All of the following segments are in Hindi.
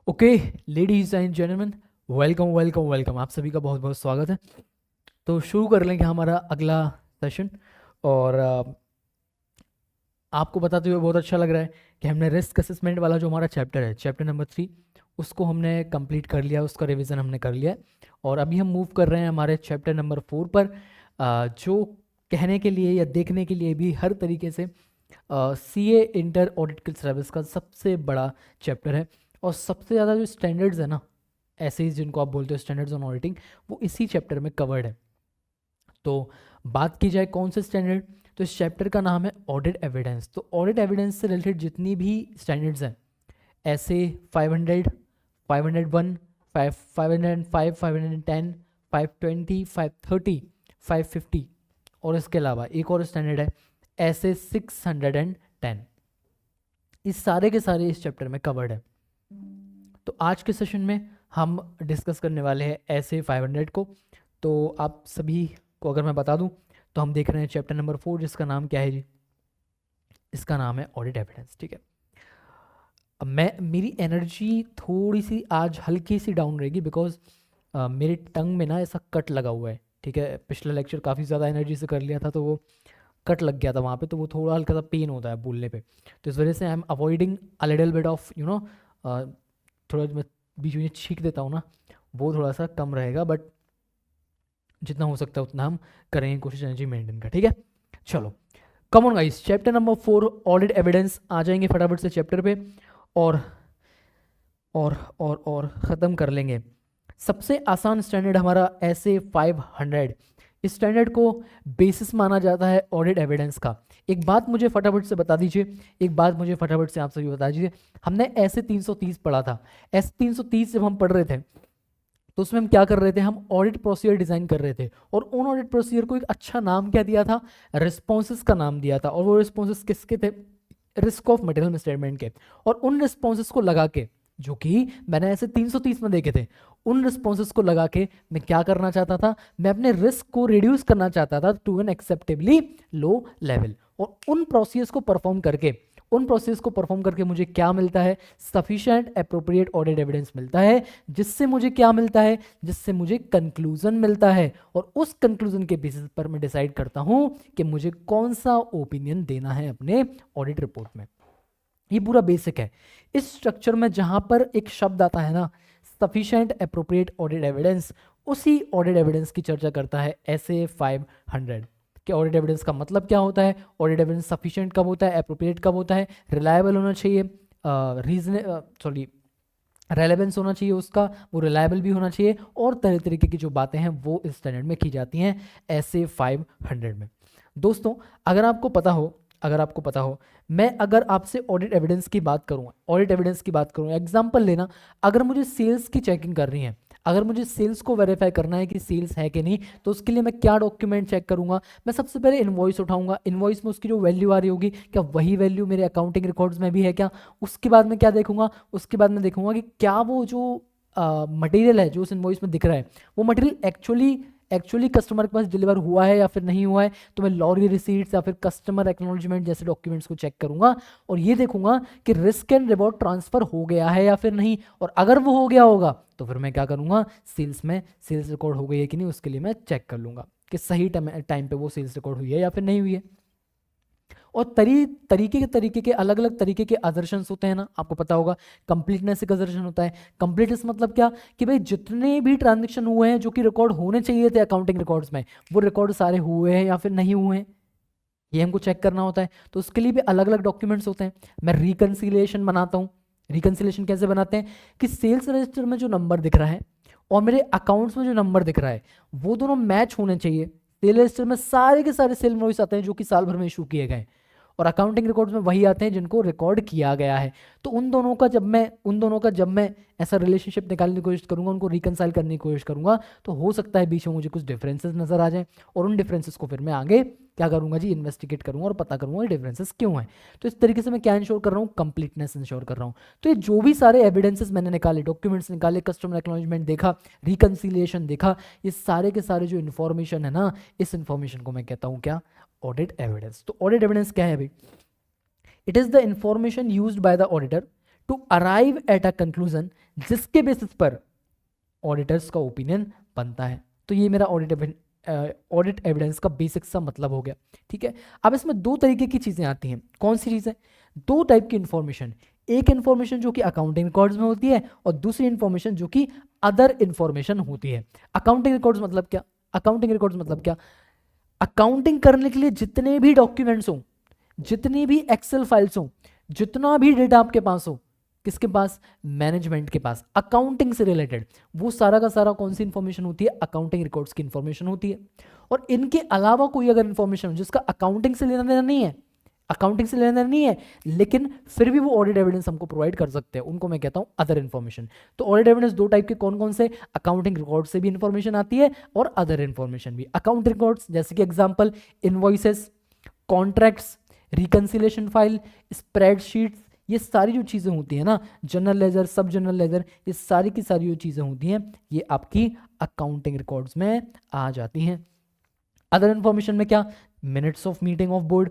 Okay, ladies and gentleman, welcome welcome welcome. आप सभी का बहुत बहुत स्वागत है। तो शुरू कर लेंगे हमारा अगला सेशन। और आपको बताते हुए बहुत अच्छा लग रहा है कि हमने रिस्क असेसमेंट वाला जो हमारा चैप्टर है, चैप्टर नंबर 3, उसको हमने कंप्लीट कर लिया, उसका रिवीजन हमने कर लिया है। और अभी हम मूव कर रहे हैं हमारे चैप्टर नंबर 4 पर, जो कहने के लिए या देखने के लिए भी हर तरीके से सीए इंटर ऑडिट सिलेबस का सबसे बड़ा चैप्टर है। और सबसे ज़्यादा जो स्टैंडर्ड्स है ना, ऐसे ही जिनको आप बोलते हो स्टैंडर्ड्स ऑन ऑडिटिंग, वो इसी चैप्टर में कवर्ड है। तो बात की जाए कौन से स्टैंडर्ड, तो इस चैप्टर का नाम है ऑडिट एविडेंस। तो ऑडिट एविडेंस से रिलेटेड जितनी भी स्टैंडर्ड्स हैं, ऐसे 500, 501, 505, 510, 520, 530, 550, और इसके अलावा एक और स्टैंडर्ड है ऐसे 610। इस सारे के सारे इस चैप्टर में कवर्ड है। तो आज के सेशन में हम डिस्कस करने वाले हैं ऐसे 500 को। तो आप सभी को अगर मैं बता दूं, तो हम देख रहे हैं चैप्टर नंबर 4, जिसका नाम क्या है जी? इसका नाम है ऑडिट एविडेंस। ठीक है। अब मेरी एनर्जी थोड़ी सी आज हल्की सी डाउन रहेगी, बिकॉज मेरे टंग में ना ऐसा कट लगा हुआ है। ठीक है, पिछला लेक्चर काफ़ी ज़्यादा एनर्जी से कर लिया था, तो वो कट लग गया था वहाँ पे, तो वो थोड़ा हल्का सा पेन होता है बोलने पे। तो इस वजह से I am avoiding a little bit of थोड़ा मैं बीच में छींक देता हूँ ना, वो थोड़ा सा कम रहेगा, बट जितना हो सकता है उतना हम करेंगे कोशिश एनर्जी मेंटेन का। ठीक है, चलो come on guys, chapter number 4 audit evidence. आ जाएंगे फटाफट से चैप्टर पे और और ख़त्म कर लेंगे। सबसे आसान स्टैंडर्ड हमारा ऐसे 500। इस स्टैंडर्ड को बेसिस माना जाता है ऑडिट एविडेंस का। एक बात मुझे फटाफट से बता दीजिए, एक बात मुझे फटाफट से आप सभी बता दीजिए। हमने ऐसे 330 पढ़ा था। ऐसे 330 जब हम पढ़ रहे थे, तो उसमें हम क्या कर रहे थे? हम ऑडिट प्रोसीजर डिजाइन कर रहे थे, और उन ऑडिट प्रोसीजर को एक अच्छा नाम क्या दिया था? रिस्पॉन्सेस का नाम दिया था। और वो रिस्पॉन्सेस किसके थे? रिस्क ऑफ मटेरियल मिसस्टेटमेंट के। और उन रिस्पॉन्सेस को लगा के, जो कि मैंने ऐसे 330 में देखे थे, उन रिस्पॉन्सेस को लगा के मैं क्या करना चाहता था? मैं अपने रिस्क को रिड्यूस करना चाहता था to an acceptably low level. और उन प्रोसीजर्स को परफॉर्म करके, उन प्रोसेस को परफॉर्म करके मुझे क्या मिलता है? सफिशिएंट एप्रोप्रिएट ऑडिट एविडेंस मिलता है। जिससे मुझे क्या मिलता है? जिससे मुझे कंक्लूजन मिलता है। और उस कंक्लूजन के बेसिस पर मैं डिसाइड करता हूं कि मुझे कौन सा ओपिनियन देना है अपने ऑडिट रिपोर्ट में। ये पूरा बेसिक है। इस स्ट्रक्चर में जहां पर एक शब्द आता है ना, सफिशिएंट एप्रोप्रिएट ऑडिट एविडेंस, उसी ऑडिट एविडेंस की चर्चा करता है ऐसे 500 कि ऑडिट एविडेंस का मतलब क्या होता है, ऑडिट एविडेंस सफिशिएंट कब होता है, एप्रोप्रिएट कब होता है, रिलायबल होना चाहिए, रेलेवेंस होना चाहिए उसका, वो रिलायबल भी होना चाहिए, और तरह तरीके की जो बातें हैं वो इस स्टैंडर्ड में की जाती हैं ऐसे 500 में। दोस्तों, अगर आपको पता हो, अगर आपको पता हो, मैं अगर आपसे ऑडिट एविडेंस की बात करूँ, ऑडिट एविडेंस की बात करूँ, एग्जांपल लेना, अगर मुझे सेल्स की चेकिंग करनी है, अगर मुझे सेल्स को वेरीफाई करना है कि सेल्स है कि नहीं, तो उसके लिए मैं क्या डॉक्यूमेंट चेक करूंगा? मैं सबसे पहले इनवॉइस उठाऊंगा। इनवॉइस में उसकी जो वैल्यू आ रही होगी, क्या वही वैल्यू मेरे अकाउंटिंग रिकॉर्ड्स में भी है क्या? उसके बाद मैं क्या देखूंगा? उसके बाद मैं देखूंगा कि क्या वो जो मटेरियल है जो उस इनवॉइस में दिख रहा है, वो मटेरियल एक्चुअली कस्टमर के पास डिलीवर हुआ है या फिर नहीं हुआ है। तो मैं लॉरी रिसीट्स या फिर कस्टमर एक्नॉलेजमेंट जैसे डॉक्यूमेंट्स को चेक करूंगा, और ये देखूंगा कि रिस्क एंड रिवॉर्ड ट्रांसफर हो गया है या फिर नहीं। और अगर वो हो गया होगा, तो फिर मैं क्या करूंगा? सेल्स में सेल्स रिकॉर्ड हो गई है कि नहीं, उसके लिए मैं चेक कर लूंगा कि सही टाइम पे वो सेल्स रिकॉर्ड हुई है या फिर नहीं हुई है। और तरीके के अलग अलग तरीके के असर्शंस होते हैं ना, आपको पता होगा। कंप्लीटनेस एक असर्शन होता है। कंप्लीटनेस मतलब क्या? कि भाई जितने भी ट्रांजेक्शन हुए हैं जो कि रिकॉर्ड होने चाहिए थे अकाउंटिंग रिकॉर्ड्स में, वो रिकॉर्ड सारे हुए हैं या फिर नहीं हुए हैं, ये हमको चेक करना होता है। तो उसके लिए भी अलग अलग डॉक्यूमेंट्स होते हैं। मैं रिकंसिलिएशन बनाता हूँ। रिकंसिलिएशन कैसे बनाते हैं? कि सेल्स रजिस्टर में जो नंबर दिख रहा है और मेरे अकाउंट्स में जो नंबर दिख रहा है, वो दोनों मैच होने चाहिए। सेल रजिस्टर में सारे के सारे सेल इनवॉइस आते हैं जो कि साल भर में इशू किए गए, और अकाउंटिंग रिकॉर्ड्स में वही आते हैं जिनको रिकॉर्ड किया गया है। तो उन दोनों का जब मैं ऐसा रिलेशनशिप निकालने की कोशिश करूंगा, उनको रिकंसाइल करने की कोशिश करूंगा, तो हो सकता है बीच में मुझे कुछ डिफरेंसेस नजर आ जाएं, और उन डिफरेंसेस को फिर मैं आगे क्या करूंगा जी? इन्वेस्टिगेट करूंगा और पता करूंगा ये डिफरेंसेस क्यों हैं। तो इस तरीके से मैं क्या इंश्योर कर रहा हूँ? कंप्लीटनेस इंश्योर कर रहा हूँ। तो ये जो भी सारे एविडेंसेस मैंने निकाले, डॉक्यूमेंट्स निकाले, कस्टमर एक्नॉलेजमेंट देखा, रिकंसिलिएशन देखा, ये सारे के सारे जो इन्फॉर्मेशन है ना, इस इन्फॉर्मेशन को मैं कहता हूँ क्या? Audit evidence. तो ऑडिट एविडेंस क्या है भाई? It is the information used by the auditor to arrive at a conclusion जिसके बेसिस पर ऑडिटर्स का ओपिनियन बनता है। तो ये मेरा ऑडिट एविडेंस का बेसिक सा मतलब हो गया। ठीक है, अब इसमें दो तरीके की चीज़ें आती हैं। कौन सी चीज़ें? दो टाइप की इंफॉर्मेशन, एक इंफॉर्मेशन जो कि अकाउंटिंग रिकॉर्ड्स में होती है और दूसरी इंफॉर्मेशन जो कि अदर इंफॉर्मेशन होती है। अकाउंटिंग रिकॉर्ड्स मतलब क्या? अकाउंटिंग रिकॉर्ड्स मतलब क्या? अकाउंटिंग करने के लिए जितने भी डॉक्यूमेंट्स हो, जितनी भी एक्सेल फाइल्स हो, जितना भी डेटा आपके पास हो, किसके पास? मैनेजमेंट के पास, अकाउंटिंग से रिलेटेड, वो सारा का सारा कौन सी इंफॉर्मेशन होती है? अकाउंटिंग रिकॉर्ड्स की इंफॉर्मेशन होती है। और इनके अलावा कोई अगर इंफॉर्मेशन हो जिसका अकाउंटिंग से लेना देना नहीं है, अकाउंटिंग से लेना देना नहीं है, लेकिन फिर भी वो ऑडिट एविडेंस हमको प्रोवाइड कर सकते हैं, उनको मैं कहता हूं अदर इंफॉर्मेशन। तो ऑडिट एविडेंस दो टाइप के कौन कौन से? अकाउंटिंग रिकॉर्ड से भी इंफॉर्मेशन आती है और अदर इंफॉर्मेशन भी। अकाउंटिंग रिकॉर्ड्स जैसे कि example invoices, contracts, reconciliation file, spreadsheets, ये सारी जो चीज़ें होती हैं ना, जनरल लेजर, सब जनरल लेजर, ये सारी की सारी जो चीज़ें होती हैं ये आपकी अकाउंटिंग रिकॉर्ड्स में आ जाती हैं। अदर इंफॉर्मेशन में क्या? Minutes of meeting of board,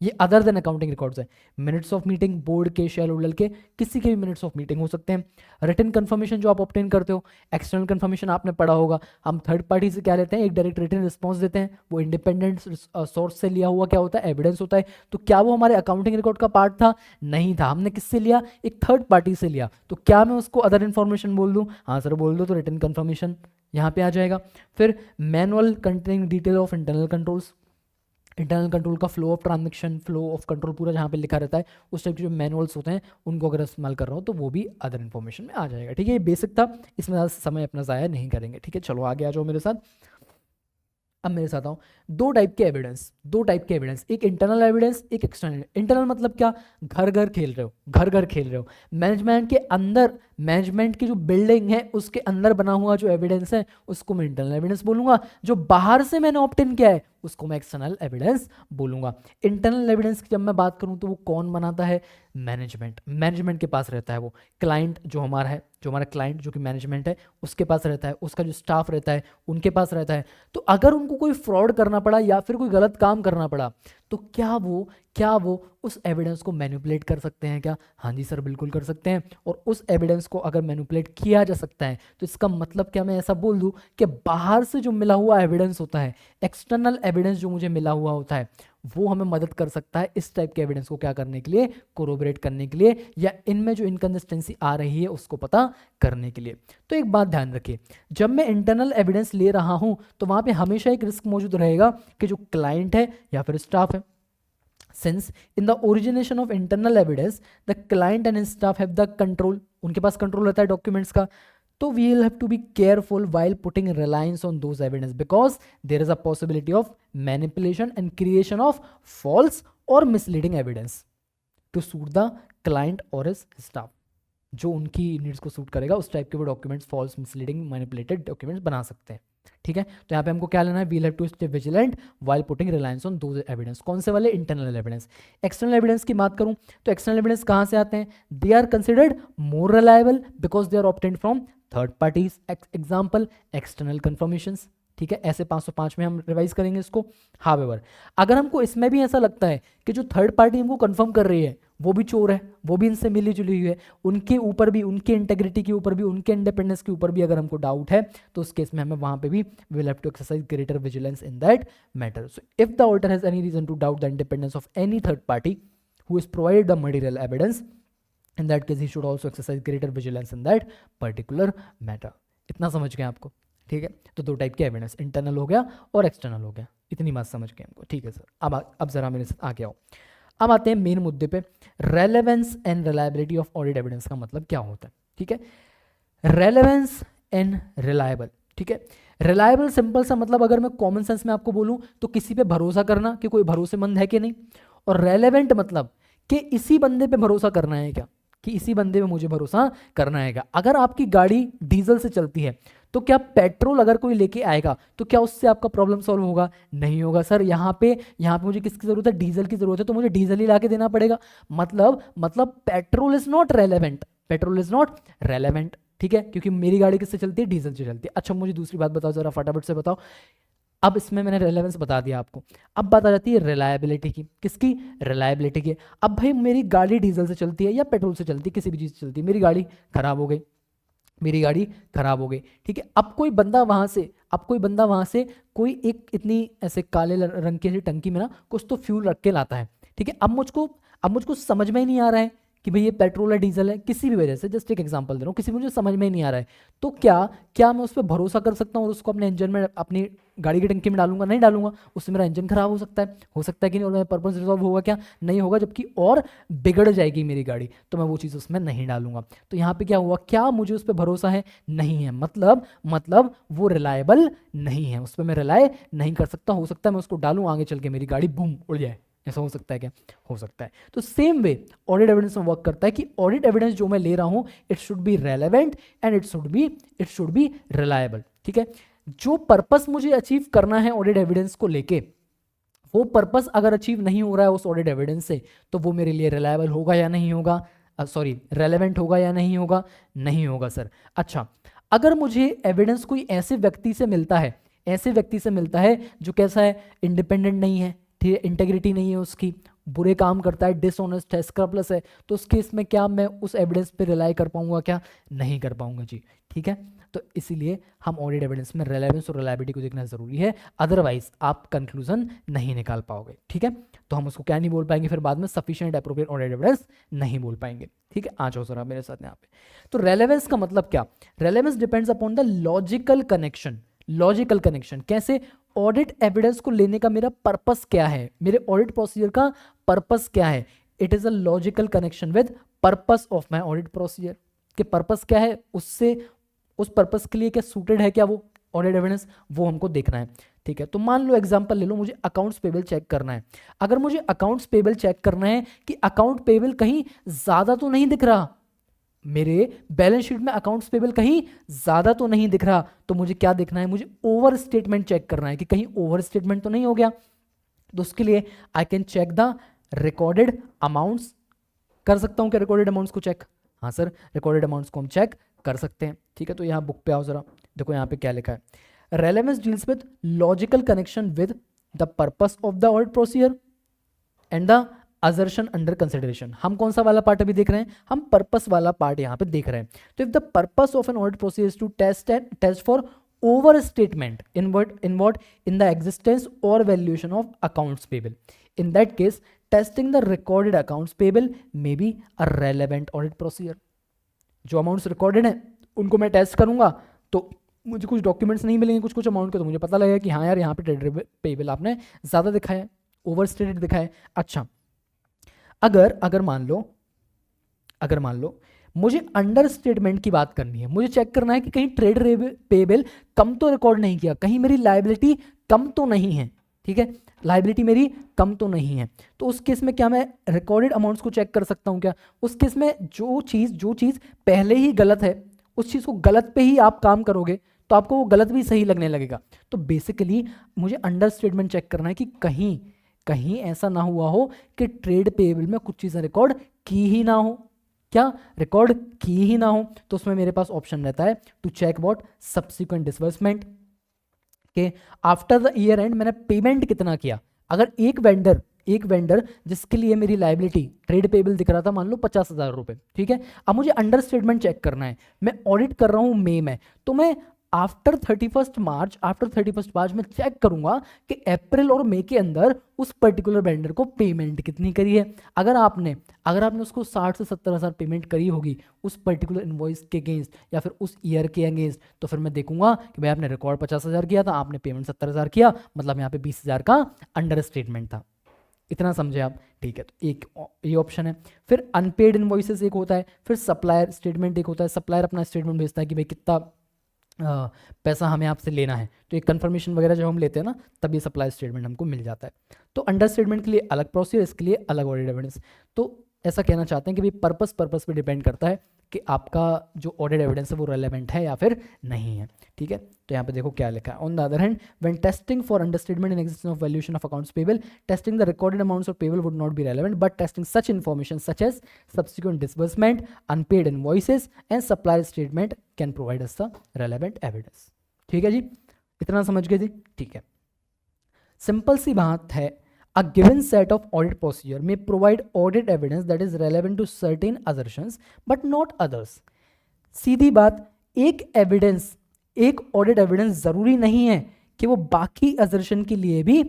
ये अदर देन अकाउंटिंग रिकॉर्ड्स है। मिनट्स ऑफ मीटिंग, बोर्ड के, शेयर होल्डर के, किसी के भी मिनट्स ऑफ मीटिंग हो सकते हैं। रिटन कंफर्मेशन जो आप ऑब्टेन करते हो, एक्सटर्नल कंफर्मेशन आपने पढ़ा होगा, हम थर्ड पार्टी से क्या लेते हैं? एक डायरेक्ट रिटन रिस्पॉन्स देते हैं, वो इंडिपेंडेंट सोर्स से लिया हुआ क्या होता है? एविडेंस होता है। तो क्या वो हमारे अकाउंटिंग रिकॉर्ड का पार्ट था? नहीं था। हमने किससे लिया? एक थर्ड पार्टी से लिया। तो क्या मैं उसको अदर इन्फॉर्मेशन बोल दूँ? हाँ सर बोल दो, तो रिटन कंफर्मेशन यहाँ पे आ जाएगा। फिर manual containing detail of internal controls, internal control का flow of transaction, flow of control पूरा जहाँ पे लिखा रहता है, उस टाइप के जो मैनुअल्स होते हैं उनको अगर इस्तेमाल कर रहा हूँ तो वो भी अदर इन्फॉर्मेशन में आ जाएगा। ठीक है, ये बेसिक था, इसमें ज़्यादा समय अपना ज़ाया नहीं करेंगे। ठीक है, चलो आगे आ जाओ मेरे साथ। अब मेरे साथ आओ, दो टाइप के एविडेंस, दो टाइप के एविडेंस, एक इंटरनल एविडेंस, एक एक्सटर्नल। इंटरनल मतलब क्या? घर घर खेल रहे हो, घर घर खेल रहे हो, मैनेजमेंट के अंदर, मैनेजमेंट की जो बिल्डिंग है उसके अंदर बना हुआ जो एविडेंस है उसको मैं इंटरनल एविडेंस बोलूंगा। जो बाहर से मैंने ऑब्टेन किया है उसको मैं एक्सटर्नल एविडेंस बोलूंगा। इंटरनल एविडेंस की जब मैं बात करूं तो वो कौन बनाता है? मैनेजमेंट, मैनेजमेंट के पास रहता है वो। क्लाइंट जो हमारा है, जो हमारा क्लाइंट जो कि मैनेजमेंट है उसके पास रहता है, उसका जो स्टाफ रहता है उनके पास रहता है। तो अगर उनको कोई फ्रॉड करना पड़ा या फिर कोई गलत काम करना पड़ा तो क्या वो उस एविडेंस को मैनिपुलेट कर सकते हैं क्या? हाँ जी सर बिल्कुल कर सकते हैं। और उस एविडेंस को अगर मैनिपुलेट किया जा सकता है तो इसका मतलब क्या मैं ऐसा बोल दूं कि बाहर से जो मिला हुआ एविडेंस होता है, एक्सटर्नल एविडेंस जो मुझे मिला हुआ होता है, वो हमें मदद कर सकता है इस टाइप के एविडेंस को क्या करने के लिए? कोरोबरेट करने के लिए, या इनमें जो इनकंसिस्टेंसी आ रही है उसको पता करने के लिए। तो एक बात ध्यान रखिए, जब मैं इंटरनल एविडेंस ले रहा हूं तो वहां पे हमेशा एक रिस्क मौजूद रहेगा कि जो क्लाइंट है या फिर स्टाफ है, since in the origination of internal evidence the client and his staff have the control, उनके पास कंट्रोल रहता है डॉक्यूमेंट्स का, तो we will have to be careful while putting reliance on those evidence because there is a possibility of manipulation and creation of false or misleading evidence to suit the client or his staff। जो उनकी नीड्स को सूट करेगा उस टाइप के वो documents false, misleading, manipulated documents बना सकते हैं। ठीक है, तो यहाँ पे हमको क्या लेना है? We'll have to stay vigilant while putting reliance on those evidence. कौन से वाले? Internal evidence. एक्सटर्नल एविडेंस की बात करूं तो एक्सटर्नल एविडेंस कहाँ से आते हैं? They are considered more reliable because they are obtained from third parties. Example external confirmations. ठीक है, ऐसे 505 में हम रिवाइज करेंगे इसको। हावेवर अगर हमको इसमें भी ऐसा लगता है कि जो थर्ड पार्टी हमको कंफर्म कर रही है वो भी चोर है, वो भी इनसे मिली जुली हुई है, उनके ऊपर भी, उनके इंटेग्रिटी के ऊपर भी, उनके इंडिपेंडेंस के ऊपर भी अगर हमको डाउट है तो उस केस में हमें वहां पे भी we will have to exercise greater vigilance in that matter. So if the auditor has any reason to doubt the independence of any third party who is provided the material evidence, in that case he should also exercise greater vigilance in that particular matter. इतना समझ गए आपको? ठीक है, तो दो टाइप के एविडेंस, इंटरनल हो गया और एक्सटर्नल हो गया, इतनी बात समझ गए हमको। ठीक है सर, अब जरा मेरे साथ आगे आओ। अब आते हैं मेन मुद्दे पे, relevance and reliability of audit evidence का मतलब क्या होता है। ठीक है, रेलेवेंस एंड रिलायबल। ठीक है, रिलायबल सिंपल सा मतलब अगर मैं कॉमन सेंस में आपको बोलूं तो किसी पे भरोसा करना कि कोई भरोसेमंद है कि नहीं, और रेलेवेंट मतलब कि इसी बंदे पे भरोसा करना है क्या, कि इसी बंदे पे मुझे भरोसा करना है क्या। अगर आपकी गाड़ी डीजल से चलती है तो क्या पेट्रोल अगर कोई लेके आएगा तो क्या उससे आपका प्रॉब्लम सॉल्व होगा? नहीं होगा सर। यहाँ पे मुझे किसकी जरूरत है? डीजल की जरूरत है, तो मुझे डीजल ही लाके देना पड़ेगा। मतलब petrol is not relevant, petrol is not relevant. ठीक है, क्योंकि मेरी गाड़ी किससे चलती है? डीजल से चलती है। अच्छा मुझे दूसरी बात बताओ जरा, फटाफट से बताओ, अब इसमें मैंने रिलेवेंस बता दिया आपको। अब बात आ जाती है रिलायबिलिटी की। किसकी? रिलायबिलिटी की। अब भाई मेरी गाड़ी डीजल से चलती है या पेट्रोल से चलती है, किसी भी चीज़ से चलती है, मेरी गाड़ी खराब हो गई, मेरी गाड़ी खराब हो गई, ठीक है। अब कोई बंदा वहां से, कोई एक इतनी ऐसे काले रंग की ऐसी टंकी में ना कुछ तो फ्यूल रख के लाता है, ठीक है। अब मुझको समझ में ही नहीं आ रहा है कि भाई ये पेट्रोल है डीजल है, किसी भी वजह से, जस्ट एक एग्जांपल दे रहा हूँ, किसी मुझे समझ में ही नहीं आ रहा है, तो क्या क्या मैं उस पर भरोसा कर सकता हूँ और उसको अपने इंजन में, अपनी गाड़ी की टंकी में डालूंगा? नहीं डालूंगा, उससे मेरा इंजन खराब हो सकता है, कि नहीं, और मेरा पर्पस रिजॉल्व होगा क्या? नहीं होगा, जबकि और बिगड़ जाएगी मेरी गाड़ी, तो मैं वो चीज़ उसमें नहीं डालूंगा। तो यहाँ पे क्या हुआ, क्या मुझे उस पर भरोसा है? नहीं है, मतलब वो रिलायबल नहीं है, उस पर मैं रिलाय नहीं कर सकता। हो सकता है मैं उसको डालूं, आगे चल के मेरी गाड़ी बूम उड़ जाए, ऐसा हो सकता है क्या? हो सकता है। तो सेम वे ऑडिट एविडेंस में वर्क करता है कि ऑडिट एविडेंस जो मैं ले रहा हूं, it should be relevant and it should be reliable, ठीक है। जो पर्पस मुझे अचीव करना है ऑडिट एविडेंस को लेके, वो पर्पस अगर अचीव नहीं हो रहा है उस ऑडिट एविडेंस से, तो वो मेरे लिए रिलायबल होगा या नहीं होगा? रेलेवेंट होगा या नहीं होगा? नहीं होगा सर। अच्छा, अगर मुझे एविडेंस कोई ऐसे व्यक्ति से मिलता है, जो कैसा है, इंडिपेंडेंट नहीं है, ठीक है, इंटेग्रिटी नहीं है उसकी, बुरे काम करता है, डिसऑनेस्ट है, स्क्रपलेस है, तो उस केस में क्या मैं उस एविडेंस पे रिलाई कर पाऊंगा क्या? नहीं कर पाऊंगा जी, ठीक है। तो इसीलिए हम ऑडिट एविडेंस में रेलेवेंस और रिलायबिलिटी को देखना जरूरी है, अदरवाइज आप कंक्लूजन नहीं निकाल पाओगे, ठीक है। तो हम उसको क्या नहीं बोल पाएंगे फिर बाद में? सफिशिएंट एप्रोप्रिएट ऑडिट एविडेंस नहीं बोल पाएंगे, ठीक है। आ जाओ जरा मेरे साथ यहाँ पे। तो रेलेवेंस का मतलब क्या? Relevance depends upon the logical connection. कैसे? ऑडिट एविडेंस को लेने का मेरा पर्पस क्या है, मेरे ऑडिट प्रोसीजर का पर्पस क्या है? It is a logical connection with purpose of my audit procedure. के पर्पस क्या है, उससे उस पर्पस के लिए क्या सूटेड है क्या वो ऑडिट एविडेंस, वो हमको देखना है, ठीक है। तो मान लो एग्जांपल ले लो, मुझे अकाउंट्स पेबल चेक करना है। अगर मुझे अकाउंट्स पेबल चेक करना है कि अकाउंट पेबल कहीं ज्यादा तो नहीं दिख रहा, मेरे बैलेंस शीट में अकाउंट्स पेबल कहीं ज्यादा तो नहीं दिख रहा, तो मुझे क्या देखना है? मुझे ओवर स्टेटमेंट चेक करना है कि कहीं ओवर स्टेटमेंट तो नहीं हो गया। तो उसके लिए I can check the recorded amounts. कर सकता हूं क्या रिकॉर्डेड अमाउंट्स को चेक? हाँ सर, रिकॉर्डेड अमाउंट्स को हम चेक कर सकते हैं, ठीक है। तो यहाँ बुक पे आओ जरा, देखो यहाँ पे क्या लिखा है, relevance deals with logical connection with the purpose of the audit procedure and the assertion under consideration. हम कौन सा वाला पार्ट अभी देख रहे हैं? हम पर्पस वाला पार्ट यहाँ पे देख रहे हैं। तो if the purpose of an audit procedure is to test for over statement in the existence or valuation of accounts payable, in that case testing the recorded accounts payable may be a relevant audit procedure। जो अमाउंट्स रिकॉर्डेड हैं उनको मैं टेस्ट करूंगा, तो मुझे कुछ डॉक्यूमेंट्स नहीं मिलेंगे कुछ अमाउंट के, तो मुझे पता लगेगा कि हाँ यार यहाँ पे ट्रेड पेबल आपने ज़्यादा दिखाया है, ओवर स्टेटेड दिखाया है। अच्छा, अगर मान लो मुझे अंडर स्टेटमेंट की बात करनी है, मुझे चेक करना है कि कहीं ट्रेड पेबल कम तो रिकॉर्ड नहीं किया, कहीं मेरी लायबिलिटी कम तो नहीं है, ठीक है, लायबिलिटी मेरी कम तो नहीं है। तो उस केस में क्या मैं रिकॉर्डेड अमाउंट्स को चेक कर सकता हूं क्या? उस केस में जो चीज़ पहले ही गलत है, उस चीज़ को गलत पे ही आप काम करोगे तो आपको वो गलत भी सही लगने लगेगा। तो बेसिकली मुझे अंडर स्टेटमेंट चेक करना है कि कहीं ऐसा ना हुआ हो कि ट्रेड पेबल में कुछ चीज़ें रिकॉर्ड की ही ना हो, रिकॉर्ड की ही ना हो। तो उसमें मेरे पास ऑप्शन रहता है to check what subsequent disbursement के आफ्टर द ईयर एंड मैंने पेमेंट कितना किया। अगर एक वेंडर जिसके लिए मेरी लायबिलिटी ट्रेड पेबल दिख रहा था मान लो 50,000 रुपए, ठीक है, अब मुझे अंडर स्टेटमेंट चेक करना है, मैं ऑडिट कर रहा हूं मई में, तो मैं आफ्टर 31 मार्च में चेक करूंगा कि अप्रैल और मई के अंदर उस पर्टिकुलर वेंडर को पेमेंट कितनी करी है। अगर आपने उसको 60 से 70,000 पेमेंट करी होगी उस पर्टिकुलर इनवॉइस के अगेंस्ट या फिर उस ईयर के अगेंस्ट, तो फिर मैं देखूंगा कि भाई आपने रिकॉर्ड 50,000 किया था, आपने पेमेंट 70,000 किया, मतलब यहाँ पे 20,000 का अंडर स्टेटमेंट था। इतना समझे आप, ठीक है। तो एक ये ऑप्शन है। फिर अनपेड इनवॉइसेस एक होता है, फिर सप्लायर स्टेटमेंट एक होता है, सप्लायर अपना स्टेटमेंट भेजता है कि भाई कितना पैसा हमें आपसे लेना है, तो एक कंफर्मेशन वगैरह जब हम लेते हैं ना तब ये सप्लाई स्टेटमेंट हमको मिल जाता है। तो अंडर स्टेटमेंट के लिए अलग प्रोसीजर, इसके लिए अलग ऑडिट एविडेंस। तो ऐसा कहना चाहते हैं कि भाई पर्पस पे डिपेंड करता है कि आपका जो ऑडिट एविडेंस है वो रेलेवेंट है या फिर नहीं है, ठीक है। तो यहाँ पे देखो क्या लिखा है, on the other hand when testing for understatement in existence of valuation of accounts payable, testing the recorded amounts of payable would not be relevant, but testing such information such as subsequent disbursement, unpaid invoices and supply statement can provide us the relevant evidence. ठीक है जी, इतना समझ गए जी, ठीक है। सिंपल सी बात है, a given set of audit procedure में provide audit evidence that is relevant to certain assertions but not others. सीधी बात, एक ऑडिट एविडेंस जरूरी नहीं है कि वो बाकी असर्शन के लिए भी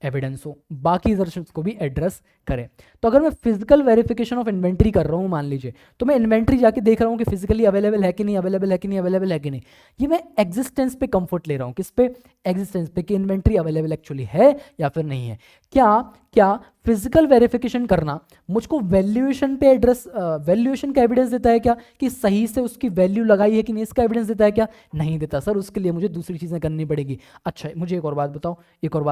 एविडेंस हो, बाकी असर्शंस को भी एड्रेस करें। तो अगर मैं फिजिकल वेरिफिकेशन ऑफ इन्वेंट्री कर रहा हूं मान लीजिए, तो मैं इन्वेंट्री जाके देख रहा हूं कि फिजिकली अवेलेबल है कि नहीं, अवेलेबल है कि नहीं, अवेलेबल है कि नहीं। ये मैं एग्जिस्टेंस पे कंफर्ट ले रहा हूं, किस पे, एग्जिस्टेंस पे, कि इन्वेंट्री अवेलेबल एक्चुअली है या फिर नहीं है। क्या फिजिकल वेरिफिकेशन करना मुझको वैल्यूएशन पे एड्रेस, वैल्यूएशन का एविडेंस देता है क्या, कि सही से उसकी वैल्यू लगाई है कि नहीं, इसका एविडेंस देता है क्या? नहीं देता सर, उसके लिए मुझे दूसरी चीजें करनी पड़ेगी। अच्छा मुझे एक और बात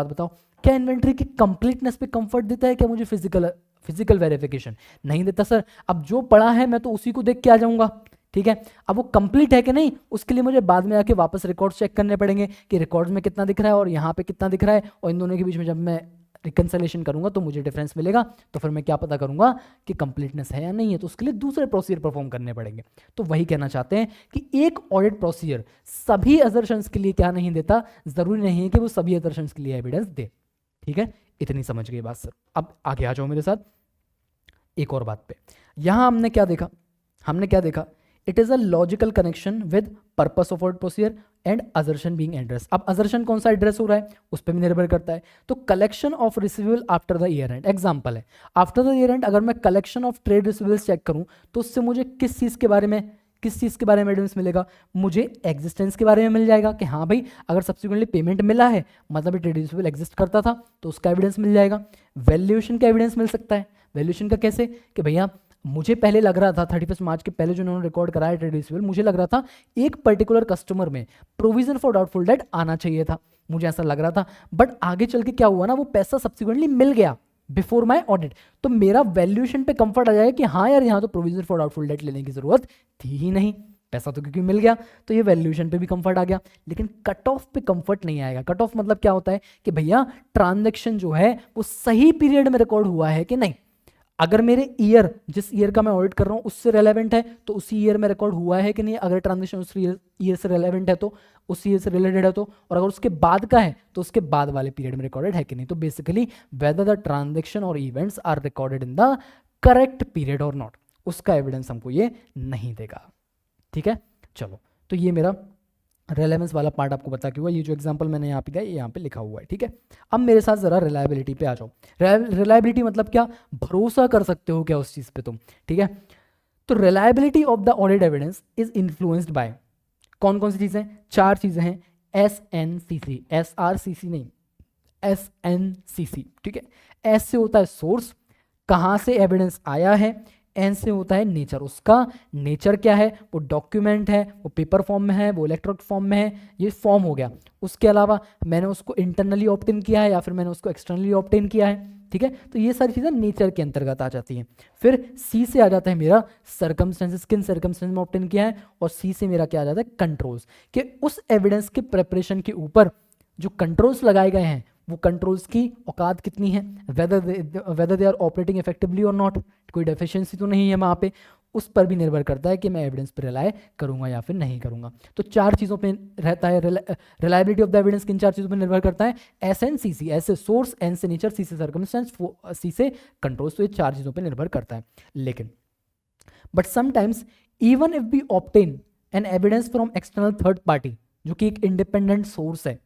बताओ, क्या इन्वेंट्री की कंप्लीटनेस पे कंफर्ट देता है क्या मुझे फिजिकल वेरिफिकेशन? नहीं देता सर। अब जो पड़ा है मैं तो उसी को देख के आ जाऊंगा, ठीक है। अब वो कंप्लीट है कि नहीं, उसके लिए मुझे बाद में आके वापस रिकॉर्ड चेक करने पड़ेंगे कि रिकॉर्ड्स में कितना दिख रहा है और यहाँ पे कितना दिख रहा है, और इन दोनों के बीच में जब मैं रिकंसिलेशन करूंगा तो मुझे डिफरेंस मिलेगा। तो फिर मैं क्या पता करूंगा कि कंप्लीटनेस है या नहीं है, तो उसके लिए दूसरे प्रोसीजर परफॉर्म करने पड़ेंगे। तो वही कहना चाहते हैं कि एक ऑडिट प्रोसीजर सभी असर्शंस के लिए क्या नहीं देता, जरूरी नहीं है कि वो सभी असर्शंस के लिए एविडेंस दे, ठीक है। इतनी समझ गई बात सर। अब आगे आ जाओ मेरे साथ एक और बात पे। यहां हमने क्या देखा, it is a logical connection with purpose of audit procedure and assertion being address. अब असर्शन कौन सा एड्रेस हो रहा है उस पर भी निर्भर करता है। तो collection of receivable after the year end, example है आफ्टर द ईयर एंड, अगर मैं collection of trade receivables check करूं तो उससे मुझे किस चीज के बारे में एविडेंस मिलेगा? मुझे एग्जिस्टेंस के बारे में मिल जाएगा कि हाँ भाई अगर सब्सिक्वेंटली पेमेंट मिला है मतलब ट्रेड रिसीवेबल एग्जिस्ट करता था, तो उसका एविडेंस मिल जाएगा। वैल्यूएशन का एविडेंस मिल सकता है। वैल्यूएशन का कैसे, कि भैया मुझे पहले लग रहा था 31 मार्च के पहले जो उन्होंने रिकॉर्ड कराया ट्रेड रिसीवेबल, मुझे लग रहा था एक पर्टिकुलर कस्टमर में प्रोविजन फॉर डाउटफुल डेट आना चाहिए था, मुझे ऐसा लग रहा था। बट आगे चल के क्या हुआ ना, वो पैसा सब्सिक्वेंटली मिल गया बिफोर माई ऑडिट, तो मेरा वैल्यूएशन पे कंफर्ट आ जाएगा कि हाँ यार यहाँ तो प्रोविजन फॉर डाउटफुल डेट लेने की जरूरत थी ही नहीं, पैसा तो क्योंकि मिल गया, तो ये वैल्यूएशन पे भी कंफर्ट आ गया। लेकिन कट ऑफ पे कंफर्ट नहीं आएगा। कट ऑफ मतलब क्या होता है कि भैया ट्रांजैक्शन जो है वो सही पीरियड में रिकॉर्ड हुआ है कि नहीं। अगर मेरे ईयर, जिस ईयर का मैं ऑडिट कर रहा हूँ उससे रेलेवेंट है तो उसी ईयर में रिकॉर्ड हुआ है कि नहीं, अगर ट्रांजेक्शन उस ईयर से रेलेवेंट है तो उस ईयर से रिलेटेड है तो, और अगर उसके बाद का है तो उसके बाद वाले पीरियड में रिकॉर्डेड है कि नहीं। तो बेसिकली वेदर द ट्रांजेक्शन और events are recorded in the correct period और नॉट, उसका एविडेंस हमको ये नहीं देगा, ठीक है। चलो तो ये मेरा रेलेवेंस वाला पार्ट आपको बता के हुआ, ये जो एग्जांपल मैंने यहाँ पे दिया ये यहाँ पे लिखा हुआ है, ठीक है। अब मेरे साथ जरा रिलायबिलिटी पे आ जाओ। रिलायबिलिटी मतलब क्या, भरोसा कर सकते हो क्या उस चीज पे तुम, ठीक है। तो reliability of the audit evidence is influenced by कौन कौन सी चीजें, 4 चीजें हैं। SNCC, SRCC नहीं, SNCC, ठीक है। एस से होता है सोर्स, कहाँ से एविडेंस आया है। एन से होता है नेचर, उसका नेचर क्या है, वो डॉक्यूमेंट है, वो पेपर फॉर्म में है, वो इलेक्ट्रॉनिक फॉर्म में है, ये फॉर्म हो गया। उसके अलावा मैंने उसको इंटरनली ऑब्टेन किया है या फिर मैंने उसको एक्सटर्नली ऑब्टेन किया है, ठीक है। तो ये सारी चीज़ें नेचर के अंतर्गत आ जाती हैं। फिर सी से आ जाता है मेरा सर्कमस्टेंसेस, किन सर्कमस्टेंसेस में ऑब्टेन किया है, और सी से मेरा क्या आ जाता है, कंट्रोल्स, कि उस एविडेंस के प्रेपरेशन के ऊपर जो कंट्रोल्स लगाए गए हैं वो कंट्रोल्स की औकात कितनी है, whether they are operating effectively और नॉट, कोई डेफिशिएंसी तो नहीं है वहाँ पे, उस पर भी निर्भर करता है कि मैं एविडेंस पर रिलाय करूंगा या फिर नहीं करूंगा। तो 4 चीज़ों पे रहता है रिलायबिलिटी ऑफ द एविडेंस, किन 4 चीज़ों पे निर्भर करता है, SNCC, एस से सोर्स, एन से नेचर, सी से सर्कमस्टेंस, सी से कंट्रोल्स, तो ये 4 चीज़ों पे निर्भर करता है। लेकिन but sometimes even if we obtain an evidence from external third party, जो कि एक इंडिपेंडेंट सोर्स है,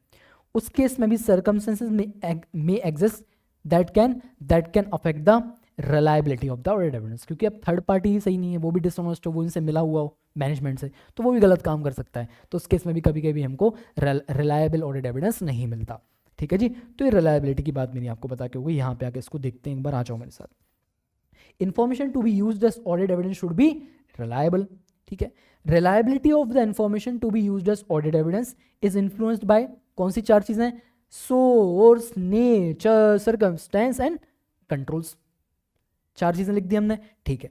उस केस में भी सर्कमस्टेंसेस में exist that can affect the reliability of the audit evidence, क्योंकि अब थर्ड पार्टी ही सही नहीं है, वो भी डिसऑनेस्ट हो, वो इनसे मिला हुआ हो मैनेजमेंट से, तो वो भी गलत काम कर सकता है। तो उस केस में भी कभी कभी हमको रिलायबल ऑडिट एविडेंस नहीं मिलता, ठीक है जी। तो ये रिलायबिलिटी की बात मैंने आपको बता के हो गई। यहाँ पे आके इसको देखते हैं एक बार, आ जाओ मेरे साथ। Information to be used as audit evidence should be reliable, ठीक है। Reliability of the information to be used as audit evidence is influenced by कौन सी 4 चीजें, source, nature, circumstance and controls. 4 चीजें लिख दी हमने, ठीक है।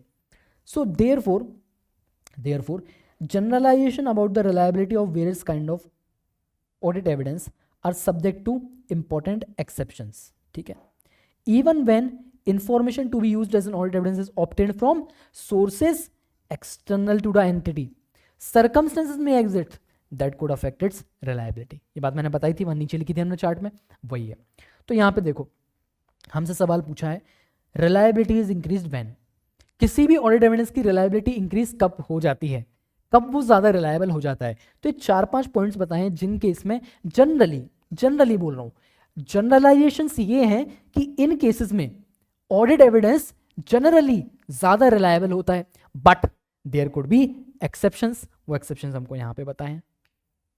So therefore generalisation about the reliability of various kind of audit evidence are subject to important exceptions, ठीक है। Even when information to be used as an audit evidence is obtained from sources external to the entity, circumstances में exist that could affect its reliability. ये बात मैंने बताई थी, वहाँ नीचे लिखी थी हमने चार्ट में, वही है। तो यहाँ पे देखो हमसे सवाल पूछा है रिलायबिलिटी इज इंक्रीज व्हेन, किसी भी ऑडिट एविडेंस की रिलायबिलिटी इंक्रीज कब हो जाती है, कब वो ज़्यादा रिलायबल हो जाता है। तो ये 4-5 पॉइंट्स बताएं जिन केस में जनरली बोल रहा हूँ, जनरलाइजेशंस ये हैं कि इन केसेस में ऑडिट एविडेंस जनरली ज़्यादा रिलायबल होता है, but there could be exceptions, वो एक्सेप्शंस हमको यहाँ पे बताएं।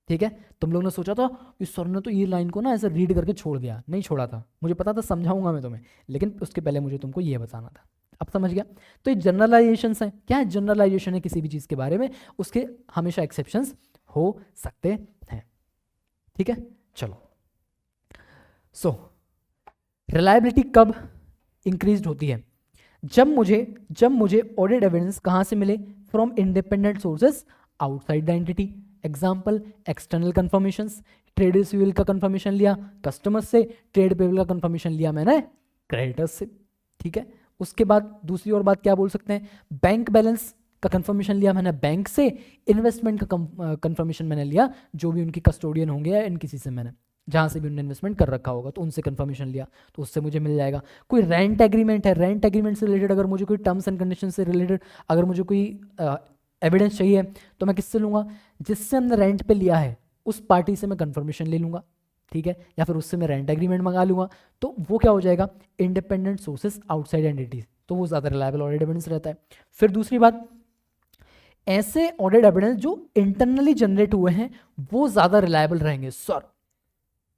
ठीक है, तुम लोग ने सोचा था कि सर ने तो ये लाइन को ना ऐसे रीड करके छोड़ दिया, नहीं छोड़ा था, मुझे पता था समझाऊंगा मैं तुम्हें, लेकिन उसके पहले मुझे तुमको ये बताना था, अब समझ गया। तो ये जनरलाइजेशंस हैं, क्या है जनरलाइजेशन है किसी भी चीज़ के बारे में, उसके हमेशा एक्सेप्शंस हो सकते हैं। ठीक है, चलो। सो रिलायबिलिटी कब इंक्रीज होती है, जब मुझे ऑडिट एविडेंस कहाँ से मिले, from independent sources outside the entity. Example external confirmations, trade receivable का कंफर्मेशन लिया कस्टमर से, ट्रेड पेबल का कंफर्मेशन लिया मैंने क्रेडिटर्स से। ठीक है, उसके बाद दूसरी और बात क्या बोल सकते हैं, बैंक बैलेंस का कंफर्मेशन लिया मैंने बैंक से, इन्वेस्टमेंट का कंफर्मेशन मैंने लिया जो भी उनकी कस्टोडियन होंगे या इन किसी से मैंने जहाँ से भी उन्होंने इन्वेस्टमेंट कर रखा होगा तो उनसे कंफर्मेशन लिया तो उससे मुझे मिल जाएगा। कोई रेंट एग्रीमेंट है, रेंट एग्रीमेंट से रिलेटेड अगर मुझे कोई टर्म्स एंड कंडीशन से रिलेटेड अगर मुझे कोई एविडेंस चाहिए तो मैं किससे लूँगा, जिससे हमने रेंट पे लिया है उस पार्टी से मैं कंफर्मेशन ले लूँगा। ठीक है, या फिर उससे मैं रेंट एग्रीमेंट मंगा लूँगा, तो वो क्या हो जाएगा इंडिपेंडेंट सोर्सेस आउटसाइड एंटिटीज, तो वो ज़्यादा रिलायबल ऑडिट एविडेंस रहता है। फिर दूसरी बात, ऐसे ऑडिट एविडेंस जो इंटरनली जनरेट हुए हैं वो ज़्यादा रिलायबल रहेंगे। सर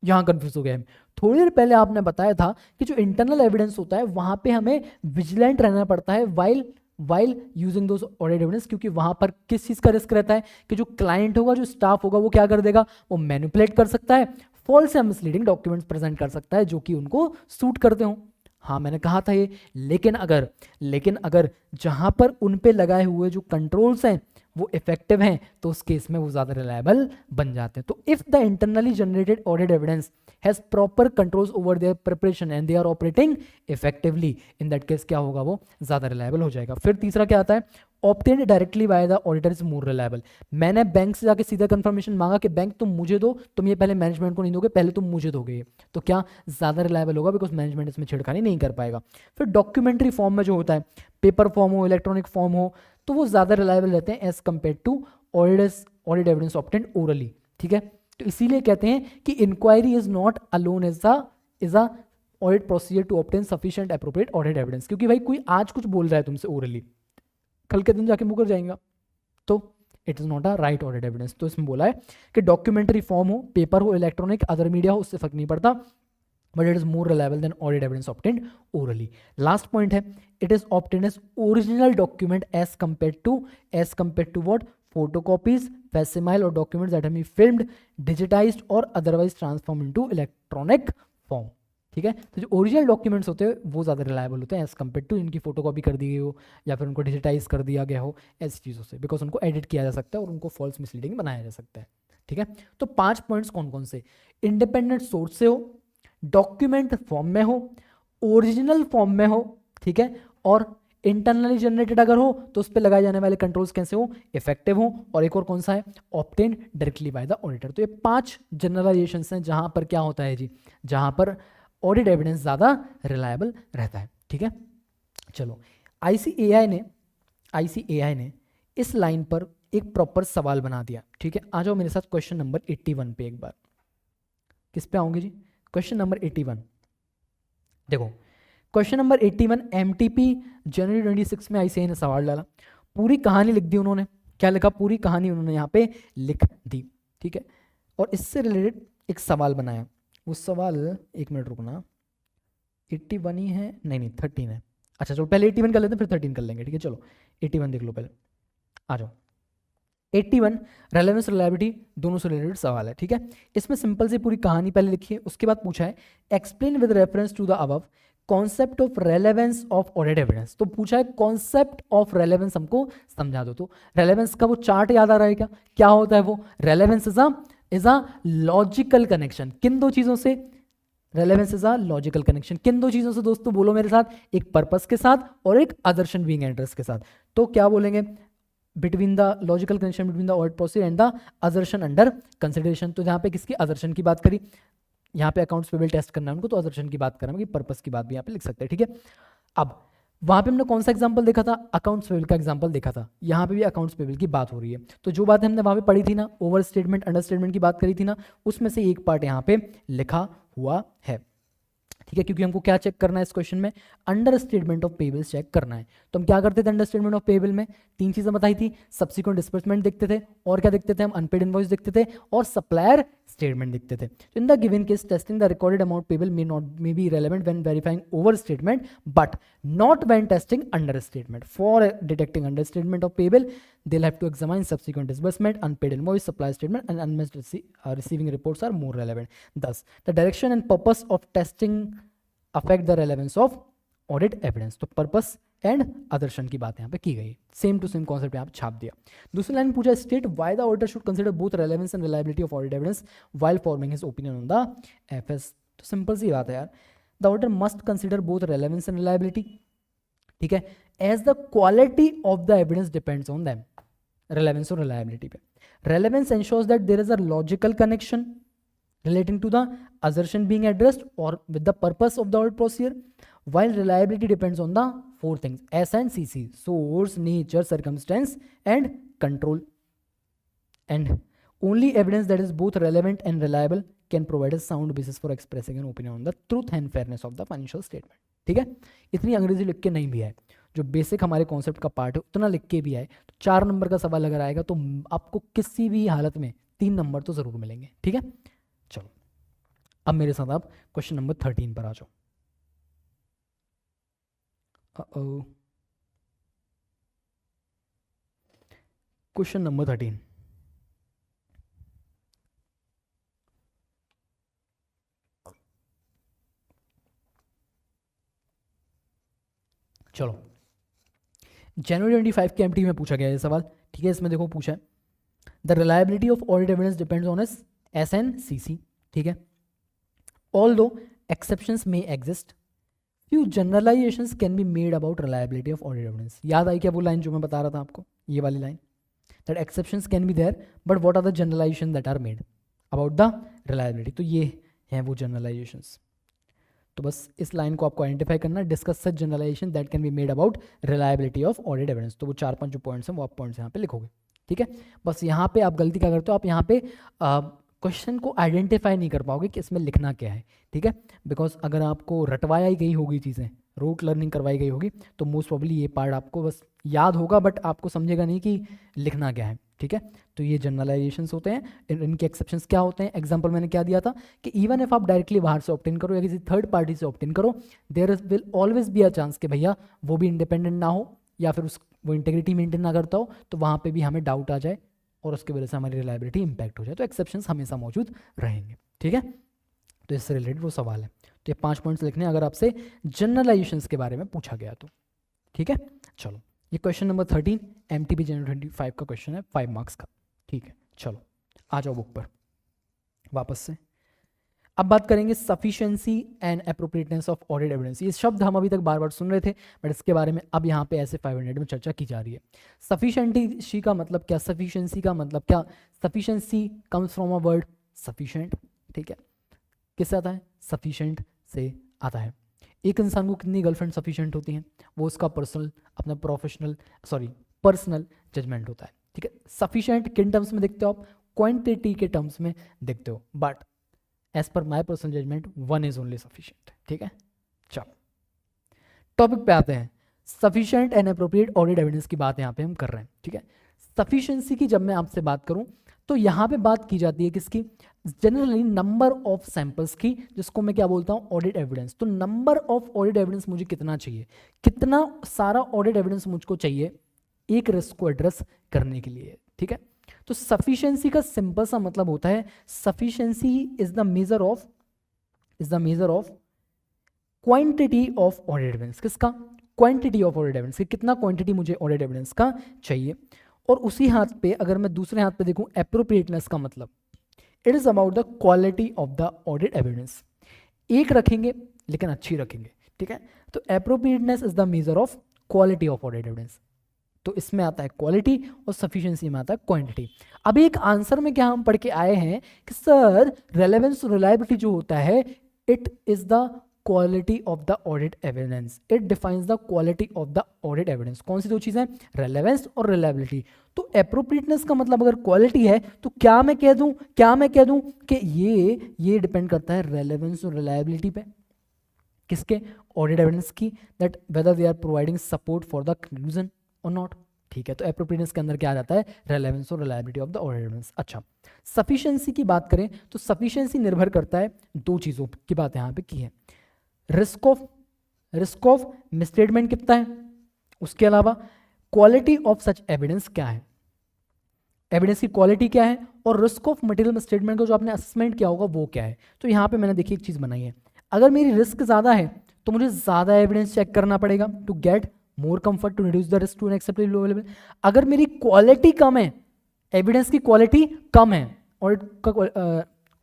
यहाँ कंफ्यूज हो गए हम, थोड़ी देर पहले आपने बताया था कि जो इंटरनल एविडेंस होता है वहाँ पे हमें विजिलेंट रहना पड़ता है while using those audit evidence, क्योंकि वहाँ पर किस चीज़ का रिस्क रहता है कि जो क्लाइंट होगा, जो स्टाफ होगा, वो क्या कर देगा, वो मैनिपुलेट कर सकता है, फॉल्स या मिसलीडिंग डॉक्यूमेंट्स प्रेजेंट कर सकता है जो कि उनको सूट करते हो। हाँ मैंने कहा था ये, लेकिन अगर जहाँ पर उन पे लगाए हुए जो कंट्रोल्स हैं वो इफेक्टिव हैं तो उस केस में वो ज़्यादा रिलायबल बन जाते हैं। तो if the internally generated audit evidence has proper controls over their preparation and they are operating effectively, in that case क्या होगा, वो ज़्यादा रिलायबल हो जाएगा। फिर तीसरा क्या आता है, obtained directly by the auditor is more reliable. मैंने बैंक से जाके सीधा कंफर्मेशन मांगा कि बैंक तुम मुझे दो, तुम ये पहले मैनेजमेंट को नहीं दोगे, पहले तुम मुझे दोगे, तो क्या ज़्यादा रिलायबल होगा, बिकॉज मैनेजमेंट इसमें छेड़खानी नहीं कर पाएगा। फिर डॉक्यूमेंट्री फॉर्म में जो होता है, पेपर फॉर्म हो, इलेक्ट्रॉनिक फॉर्म हो, तो वो ज़्यादा रिलायबल रहते हैं as compare to audit evidence obtained orally. ठीक है, तो इसीलिए कहते हैं कि inquiry is not alone is a audit procedure to obtain sufficient appropriate audit evidence, क्योंकि भाई कोई आज कुछ बोल रहा है तुमसे ओरली, कल के दिन जाके मुकर जाएगा, तो it is not a right audit evidence. तो इसमें बोला है कि डॉक्यूमेंट्री फॉर्म हो, पेपर हो, इलेक्ट्रॉनिक, अदर मीडिया हो, उससे फर्क नहीं पड़ता, but it is more reliable than audit evidence obtained orally. Last point है, it is obtained as original document as compare to what, photocopies, facsimile और documents that have been filmed, digitised और otherwise transform into electronic form. ठीक है, तो जो ओरिजिनल डॉक्यूमेंट्स होते हैं वो ज़्यादा रिलायबल होते हैं एज कम्पेयर टू इनकी फोटोकॉपी कर दी गई हो या फिर उनको डिजिटाइज कर दिया गया हो ऐसी चीज़ों से, बिकॉज उनको एडिट किया जा सकता है और उनको फॉल्स मिसलीडिंग बनाया जा सकता है। ठीक है, तो 5 पॉइंट्स कौन कौन से, इंडिपेंडेंट सोर्स से हो, डॉक्यूमेंट फॉर्म में हो, ओरिजिनल फॉर्म में हो, ठीक है, और इंटरनली जनरेटेड अगर हो तो उस पर लगाए जाने वाले कंट्रोल्स कैसे हो, इफेक्टिव हो, और एक और कौन सा है, obtained directly by the auditor. तो ये 5 जनरलाइजेशंस हैं जहां पर क्या होता है जी, जहां पर ऑडिट एविडेंस ज़्यादा रिलायबल रहता है। ठीक है, चलो आईसीएआई ने इस लाइन पर एक प्रॉपर सवाल बना दिया। ठीक है, आ जाओ मेरे साथ क्वेश्चन नंबर 81 पे एक बार। किस पे आओगे जी, क्वेश्चन नंबर 81। देखो क्वेश्चन नंबर 81 एमटीपी जनवरी 26 में आईसीएआई ने सवाल डाला, पूरी कहानी लिख दी उन्होंने, क्या लिखा, पूरी कहानी उन्होंने यहाँ पे लिख दी। ठीक है, और इससे रिलेटेड एक सवाल बनाया, वो सवाल, एक मिनट रुकना, 81 ही है, नहीं 13 है, अच्छा चलो पहले 81 कर लेते हैं फिर 13 कर लेंगे। ठीक है, चलो 81 देख लो पहले, आ जाओ। 81 रेलेवेंस रिलायबिलिटी दोनों से रिलेटेड सवाल है। ठीक है, इसमें सिंपल सी पूरी कहानी पहले लिखिए, उसके बाद पूछा है explain with reference to the above concept of relevance of audit evidence. तो पूछा है कॉन्सेप्ट ऑफ रेलेवेंस हमको समझा दो। तो रेलेवेंस का वो चार्ट याद आ रहा है क्या, क्या होता है वो, relevance is a logical connection, किन दो चीजों से, relevance is a logical connection, किन दो चीजों से दोस्तों, बोलो मेरे साथ, एक पर्पस के साथ और एक आदर्शन बीइंग एड्रेस के साथ। तो क्या बोलेंगे, between the logical connection between the audit procedure and the assertion under consideration. तो यहाँ पे किसकी असर्शन की बात करी, यहाँ पे अकाउंट्स पेबल टेस्ट करना है उनको, तो असर्शन की बात करें, पर्पस की बात भी यहाँ पे लिख सकते हैं, ठीक है। अब वहाँ पे हमने कौन सा एग्जांपल देखा था, अकाउंट्स पेबल का एग्जांपल देखा था, यहाँ पे भी अकाउंट्स पेबल की बात हो रही है। तो जो बात हमने वहाँ पे पढ़ी थी ना, ओवर स्टेटमेंट अंडर स्टेटमेंट की बात करी थी ना, उसमें से एक पार्ट यहाँ पे लिखा हुआ है, ठीक है। क्योंकि हमको क्या चेक करना है इस क्वेश्चन में, understatement of payables check करना है। तो हम क्या करते थे अंडर स्टेटमेंट ऑफ पेबल में, तीन चीजें बताई थी, सब्सिक्वेंट डिस्बर्समेंट देखते थे, और क्या देखते थे हम, अनपेड इनवॉइस देखते थे, और सप्लायर स्टेटमेंट देखते थे। In the given case testing the recorded amount payable may be relevant when verifying over statement but not when testing under statement. For detecting under statement of payable they'll have to examine subsequent disbursement, unpaid invoice, supply statement, and unmatched receiving reports are more relevant. Thus, the direction and purpose of testing affect the relevance of audit evidence. तो purpose एंड अदर्शन की बात यहाँ पे की गई, सेम टू सेम कॉन्सेप्ट यहाँ पे छाप दिया। दूसरी लाइन पूछा, state why the auditor should consider both relevance and reliability of audit evidence while forming his opinion on the FS. तो सिंपल सी बात है यार, the auditor must consider both relevance and reliability, ठीक है, as the quality of the evidence depends on them. Relevance और रिलायबिलिटी पे, relevance ensures that there is a logical connection relating to the assertion being addressed or with the purpose of the audit procedure, while reliability depends on the four things, S and CC, source, nature, circumstance and control, and only evidence that is both relevant and reliable can provide a sound basis for expressing an opinion on the truth and fairness of the financial statement, ठीक है। इतनी अंग्रेजी लिख के नहीं भी है, जो बेसिक हमारे कॉन्सेप्ट का पार्ट है उतना लिख के भी आए तो 4 नंबर का सवाल अगर आएगा तो आपको किसी भी हालत में 3 नंबर तो जरूर मिलेंगे, ठीक है। चलो अब मेरे साथ आप क्वेश्चन नंबर 13 पर आ जाओ। क्वेश्चन नंबर 13, चलो जनवरी 25 के एमटी में पूछा गया ये सवाल, ठीक है। इसमें देखो पूछा है, the reliability of audit evidence depends on S N C C, ठीक है। Although exceptions may exist, few generalizations can be made about reliability of audit evidence. याद आई क्या वो लाइन जो मैं बता रहा था आपको, ये वाली line, that exceptions can be there, but what are the generalizations that are made about the reliability? तो ये हैं वो generalizations। तो बस इस लाइन को आपको आइडेंटिफाई करना, discuss such generalisation that can be made about reliability of audit evidence. तो वो 4-5 जो पॉइंट्स हैं वो आप पॉइंट्स यहाँ पे लिखोगे, ठीक है। बस यहाँ पे आप गलती क्या करते हो, आप यहाँ पे क्वेश्चन को आइडेंटिफाई नहीं कर पाओगे कि इसमें लिखना क्या है, ठीक है। बिकॉज अगर आपको रटवाया ही गई होगी चीज़ें, रूट लर्निंग करवाई गई होगी, तो मोस्ट प्रॉब्ली ये पार्ट आपको बस याद होगा बट आपको समझेगा नहीं कि लिखना क्या है, ठीक है। तो ये जनरलाइजेशंस होते हैं, इनके एक्सेप्शंस क्या होते हैं। एग्जांपल मैंने क्या दिया था कि इवन इफ आप डायरेक्टली बाहर से ऑप्टेन करो या किसी थर्ड पार्टी से ऑप्टेन करो, there will always be a chance कि भैया वो भी इंडिपेंडेंट ना हो या फिर वो इंटेग्रिटी मेंटेन ना करता हो, तो वहाँ पे भी हमें डाउट आ जाए और उसकी वजह से हमारी रिलायबिलिटी इंपैक्ट हो जाए। तो एक्सेप्शंस हमेशा मौजूद रहेंगे, ठीक है। तो इससे रिलेटेड वो सवाल है, तो ये 5 पॉइंट्स लिखने अगर आपसे जनरलाइजेशंस के बारे में पूछा गया तो, ठीक है। चलो ये क्वेश्चन नंबर 13 MTP जनवरी 25 का क्वेश्चन है, 5 मार्क्स का, ठीक है। चलो आ जाओ बुक पर वापस से। अब बात करेंगे sufficiency and appropriateness of audit evidence. ये शब्द हम अभी तक बार बार सुन रहे थे बट इसके बारे में अब यहाँ पे ऐसे 500 में चर्चा की जा रही है। सफिशिएंसी का मतलब क्या, सफिशिएंसी का मतलब क्या, sufficiency comes from a word sufficient, ठीक है। किससे आता है, सफिशिएंट से आता है। एक इंसान को कितनी गर्लफ्रेंड सफिशिएंट होती हैं, वो उसका अपना पर्सनल जजमेंट होता है, ठीक है। सफिशिएंट किन टर्म्स में देखते हो आप, क्वांटिटी के टर्म्स में देखते हो, but as per my personal judgement 1 is only sufficient, ठीक है। चलो टॉपिक पे आते हैं, sufficient and appropriate audit evidence की बात यहाँ पे हम कर रहे हैं, ठीक है। सफिशिएंसी की जब मैं आपसे बात करूं तो यहाँ पे बात की जाती है किसकी, जनरली नंबर ऑफ सैंपल्स की, जिसको मैं क्या बोलता हूँ, ऑडिट एविडेंस। तो नंबर ऑफ ऑडिट एविडेंस मुझे कितना चाहिए, कितना सारा ऑडिट एविडेंस मुझको चाहिए एक रिस्क को एड्रेस करने के लिए, ठीक है। तो सफिशिएंसी का सिंपल सा मतलब होता है, sufficiency is the measure of quantity of audit evidence. किसका, क्वांटिटी ऑफ ऑडिट एविडेंस, कितना क्वांटिटी मुझे ऑडिट एविडेंस का चाहिए। और उसी हाथ पे अगर मैं दूसरे हाथ पे देखूं एप्रोप्रिएटनेस का मतलब, it is about the quality of the audit evidence. एक रखेंगे लेकिन अच्छी रखेंगे, ठीक है। तो appropriateness is the measure of quality of audit evidence. तो इसमें आता है क्वालिटी और सफिशिएंसी में आता है क्वांटिटी। अभी एक आंसर में क्या हम पढ़ के आए हैं कि सर रेलेवेंस और रिलायबिलिटी जो होता है it is the quality of the audit evidence, it defines the quality of the audit evidence. कौन सी दो चीजें? रेलेवेंस और रिलायबिलिटी। तो एप्रोप्रिएटनेस का मतलब अगर क्वालिटी है तो क्या मैं कह दूं कि ये डिपेंड करता है रेलेवेंस और रिलायबिलिटी पे, किसके? ऑडिट एविडेंस की, that whether they are providing support for the conclusion और नॉट। ठीक है, तो एप्रोप्रिएटनेस के अंदर क्या आ जाता है? रेलेवेंस और reliability of the audit evidence. अच्छा, सफिशिएंसी की बात करें तो सफिशिएंसी निर्भर करता है दो चीजों की बात यहां पे की है, रिस्क ऑफ मिसस्टेटमेंट कितना है, उसके अलावा क्वालिटी ऑफ सच एविडेंस क्या है, एविडेंस की क्वालिटी क्या है, और रिस्क ऑफ मटेरियल मिसस्टेटमेंट का जो आपने असेसमेंट किया होगा वो क्या है। तो यहां पे मैंने देखिए एक चीज बनाई है, अगर मेरी रिस्क ज्यादा है तो मुझे ज्यादा एविडेंस चेक करना पड़ेगा to get more comfort to reduce the risk to an acceptable level. अगर मेरी क्वालिटी कम है, एविडेंस की क्वालिटी कम है और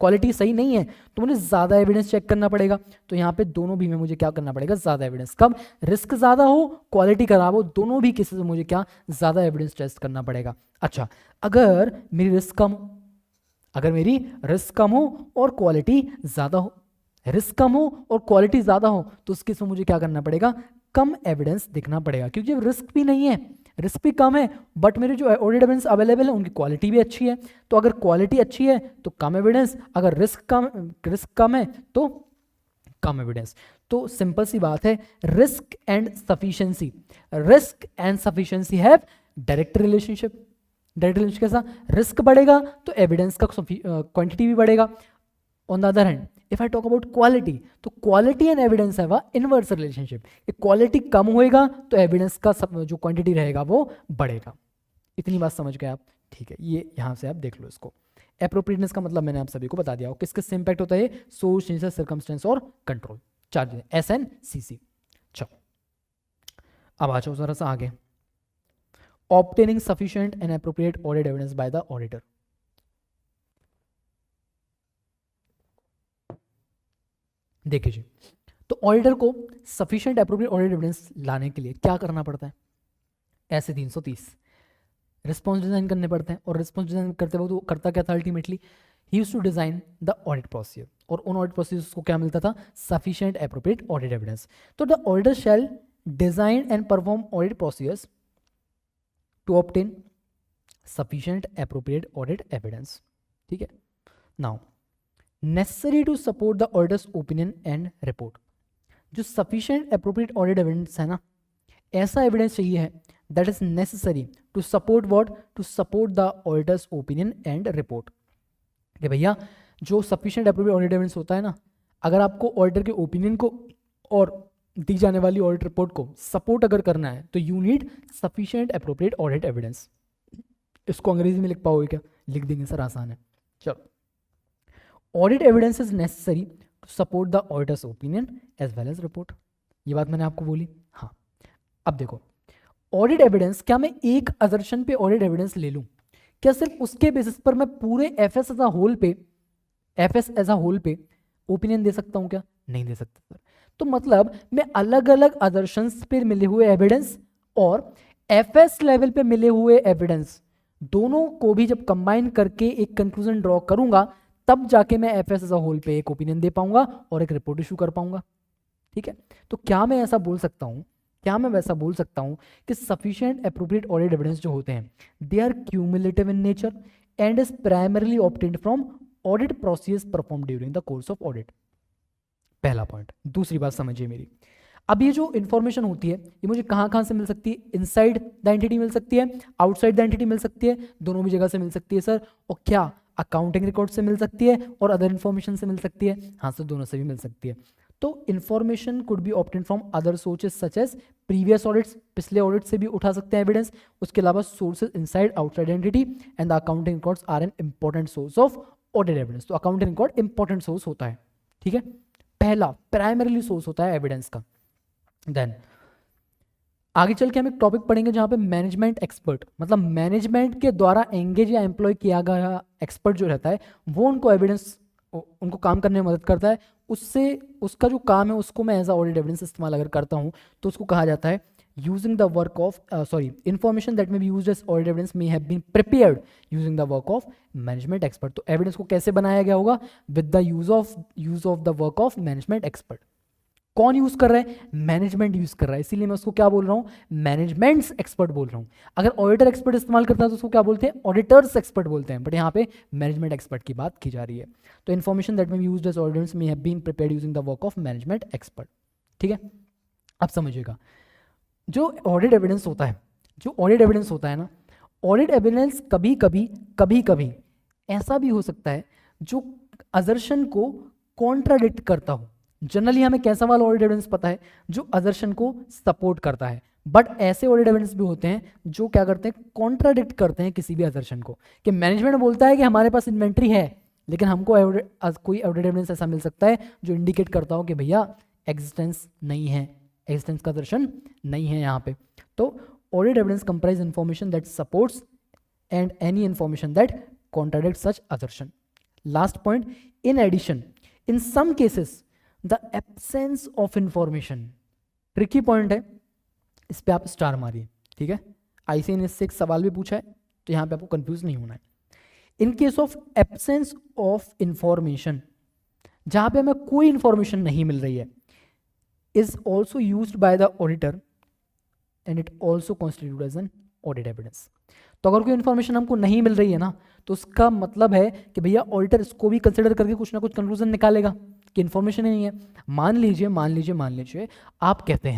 क्वालिटी सही नहीं है तो मुझे ज्यादा एविडेंस चेक करना पड़ेगा। तो यहाँ पे दोनों भी में मुझे क्या करना पड़ेगा? ज्यादा एविडेंस। कब? रिस्क ज्यादा हो, क्वालिटी खराब हो, दोनों भी केसेस में मुझे क्या? ज्यादा एविडेंस टेस्ट करना पड़ेगा। अच्छा, अगर मेरी रिस्क कम हो और क्वालिटी ज्यादा हो, रिस्क कम हो और क्वालिटी ज्यादा हो तो उस केस में मुझे क्या करना पड़ेगा? कम एविडेंस दिखना पड़ेगा, क्योंकि रिस्क भी नहीं है, रिस्क भी कम है, बट मेरे जो ऑडिट एविडेंस अवेलेबल है उनकी क्वालिटी भी अच्छी है। तो अगर क्वालिटी अच्छी है तो कम एविडेंस, अगर रिस्क कम है तो कम एविडेंस। तो सिंपल सी बात है, risk and sufficiency have direct relationship. Direct relationship कैसा? रिस्क बढ़ेगा तो एविडेंस का क्वांटिटी भी बढ़ेगा। On the other hand if I talk about quality, तो क्वालिटी एंड एविडेंस है इनवर्स रिलेशनशिप। क्वालिटी कम होएगा तो एविडेंस का जो क्वांटिटी रहेगा वो बढ़ेगा। इतनी बात समझ गए आप? ठीक है, ये यहां से आप देख लो इसको। एप्रोप्रिएटनेस का मतलब मैंने आप सभी को बता दिया हो, किस किस से इंपैक्ट होता है? सोर्स, नेचर, सर्कमस्टेंस और कंट्रोल, चार चीजें, SNCC। चलो अब आ जाओ जरा सा आगे, obtaining sufficient and appropriate audit evidence by the auditor. देखिए जी, तो ऑडिटर को सफिशिएंट एप्रोप्रिएट ऑडिट एविडेंस लाने के लिए क्या करना पड़ता है? ऐसे 330 रिस्पॉन्स डिजाइन करने पड़ते हैं, और रिस्पॉन्स डिजाइन करते वक्त वो करता क्या था? Ultimately he used to design the audit procedure, और उन ऑडिट प्रोसीजर्स को क्या मिलता था? Sufficient appropriate audit evidence. तो the auditor shall design and perform audit procedures to obtain sufficient appropriate audit evidence. ठीक है, now necessary to support the auditor's opinion and report. जो सफिशिएंट एप्रोप्रिएट ऑडिट एविडेंस है ना, ऐसा एविडेंस चाहिए है that is necessary to support what? To support the auditor's opinion and report. कि भैया जो सफिशिएंट एप्रोप्रिएट ऑडिट एविडेंस होता है ना, अगर आपको ऑडिटर के ओपिनियन को और दी जाने वाली ऑडिट रिपोर्ट को सपोर्ट अगर करना है तो you need sufficient appropriate audit evidence. इसको अंग्रेजी में लिख पाओगे क्या? लिख देंगे सर, आसान है। चलो, audit evidence is necessary to support the auditor's opinion as well as report. ये बात मैंने आपको बोली। हाँ, अब देखो, ऑडिट एविडेंस, क्या मैं एक असर्शन पे ऑडिट एविडेंस ले लूं? क्या सिर्फ उसके बेसिस पर मैं पूरे एफएस एज अ होल पे ओपिनियन दे सकता हूं क्या? नहीं दे सकता सर। तो मतलब मैं अलग अलग असर्शंस पे मिले हुए एविडेंस और एफएस लेवल पे मिले हुए एविडेंस, दोनों को भी जब कंबाइन करके एक कंक्लूजन ड्रॉ करूंगा, तब जाके मैं एफएस एज अ होल पे एक ओपिनियन दे पाऊंगा और एक रिपोर्ट इशू कर पाऊंगा। ठीक है, तो क्या मैं ऐसा बोल सकता हूं, क्या मैं वैसा बोल सकता हूं कि सफिशिएंट एप्रोप्रिएट ऑडिट एविडेंस जो होते हैं they are cumulative in nature and is primarily obtained from audit process perform during the course of audit. पहला पॉइंट। दूसरी बात समझिए मेरी, अब ये जो इंफॉर्मेशन होती है ये मुझे कहां कहां से मिल सकती है? इनसाइड द एंटिटी मिल सकती है, आउटसाइड द एंटिटी मिल सकती है, दोनों भी जगह से मिल सकती है सर। और क्या अकाउंटिंग रिकॉर्ड से मिल सकती है और अदर इंफॉर्मेशन से मिल सकती है? हाँ सर, दोनों से भी मिल सकती है। तो information could be obtain from other sources such as previous audits, पिछले ऑडिट से भी उठा सकते हैं एविडेंस। उसके अलावा sources inside outside entity and the accounting records are an important source of audit evidence. तो अकाउंटिंग रिकॉर्ड इंपॉर्टेंट सोर्स होता है। ठीक है, पहला प्राइमरीली सोर्स होता है एविडेंस का। देन आगे चल के हम एक टॉपिक पढ़ेंगे जहां पे मैनेजमेंट एक्सपर्ट, मतलब मैनेजमेंट के द्वारा एंगेज या एम्प्लॉय किया गया एक्सपर्ट जो रहता है वो उनको एविडेंस, उनको काम करने में मदद करता है। उससे उसका जो काम है उसको मैं एज अ ऑडिट एविडेंस इस्तेमाल अगर करता हूं तो उसको कहा जाता है using the work of information that may be used as audit evidence may have been prepared using the work of management expert. तो एविडेंस को कैसे बनाया गया होगा? With the use of the work of management expert. कौन यूज कर रहा है? मैनेजमेंट यूज कर रहा है, इसीलिए मैं उसको क्या बोल रहा हूं? मैनेजमेंट्स एक्सपर्ट बोल रहा हूं. अगर ऑडिटर एक्सपर्ट इस्तेमाल करता है तो उसको क्या बोलते हैं? ऑडिटर्स एक्सपर्ट बोलते हैं, बट यहाँ पे मैनेजमेंट एक्सपर्ट की बात की जा रही है. तो information that may be used as auditors may have been prepared using the work of management expert. ठीक है, अब समझिएगा. जो ऑडिट एविडेंस होता है ना, ऑडिट एविडेंस कभी कभी ऐसा भी हो सकता है जो असर्शन को कॉन्ट्राडिक्ट करता हो. जनरली हमें कैसा वाला ऑडिट एविडेंस पता है? जो असर्शन को सपोर्ट करता है. बट ऐसे ऑडिट एविडेंस भी होते हैं जो क्या करते हैं? कॉन्ट्राडिक्ट करते हैं किसी भी असर्शन को. कि मैनेजमेंट बोलता है कि हमारे पास इन्वेंट्री है, लेकिन हमको कोई ऑडिट एविडेंस ऐसा मिल सकता है जो इंडिकेट करता हो कि भैया एग्जिस्टेंस नहीं है, एग्जिस्टेंस का दर्शन नहीं है यहाँ पे. तो audit evidence comprise information that supports and any information that contradict such assertion. Last point, in addition in some cases the absence of information. Tricky point है, इस पे आप स्टार मारिए. ठीक है, आईसीएएस ने इससे एक सवाल भी पूछा है, तो यहाँ पे आपको कंफ्यूज नहीं होना है. इन case of absence of information, जहां पे हमें कोई इंफॉर्मेशन नहीं मिल रही है, is also used by the auditor and it also constitutes as an audit evidence. तो अगर कोई इन्फॉर्मेशन हमको नहीं मिल रही है ना, तो उसका मतलब है कि भैया ऑडिटर इसको भी कंसिडर करके कुछ ना कुछ कंक्लूजन निकालेगा कि इन्फॉर्मेशन ही नहीं है. मान लीजिए आप कहते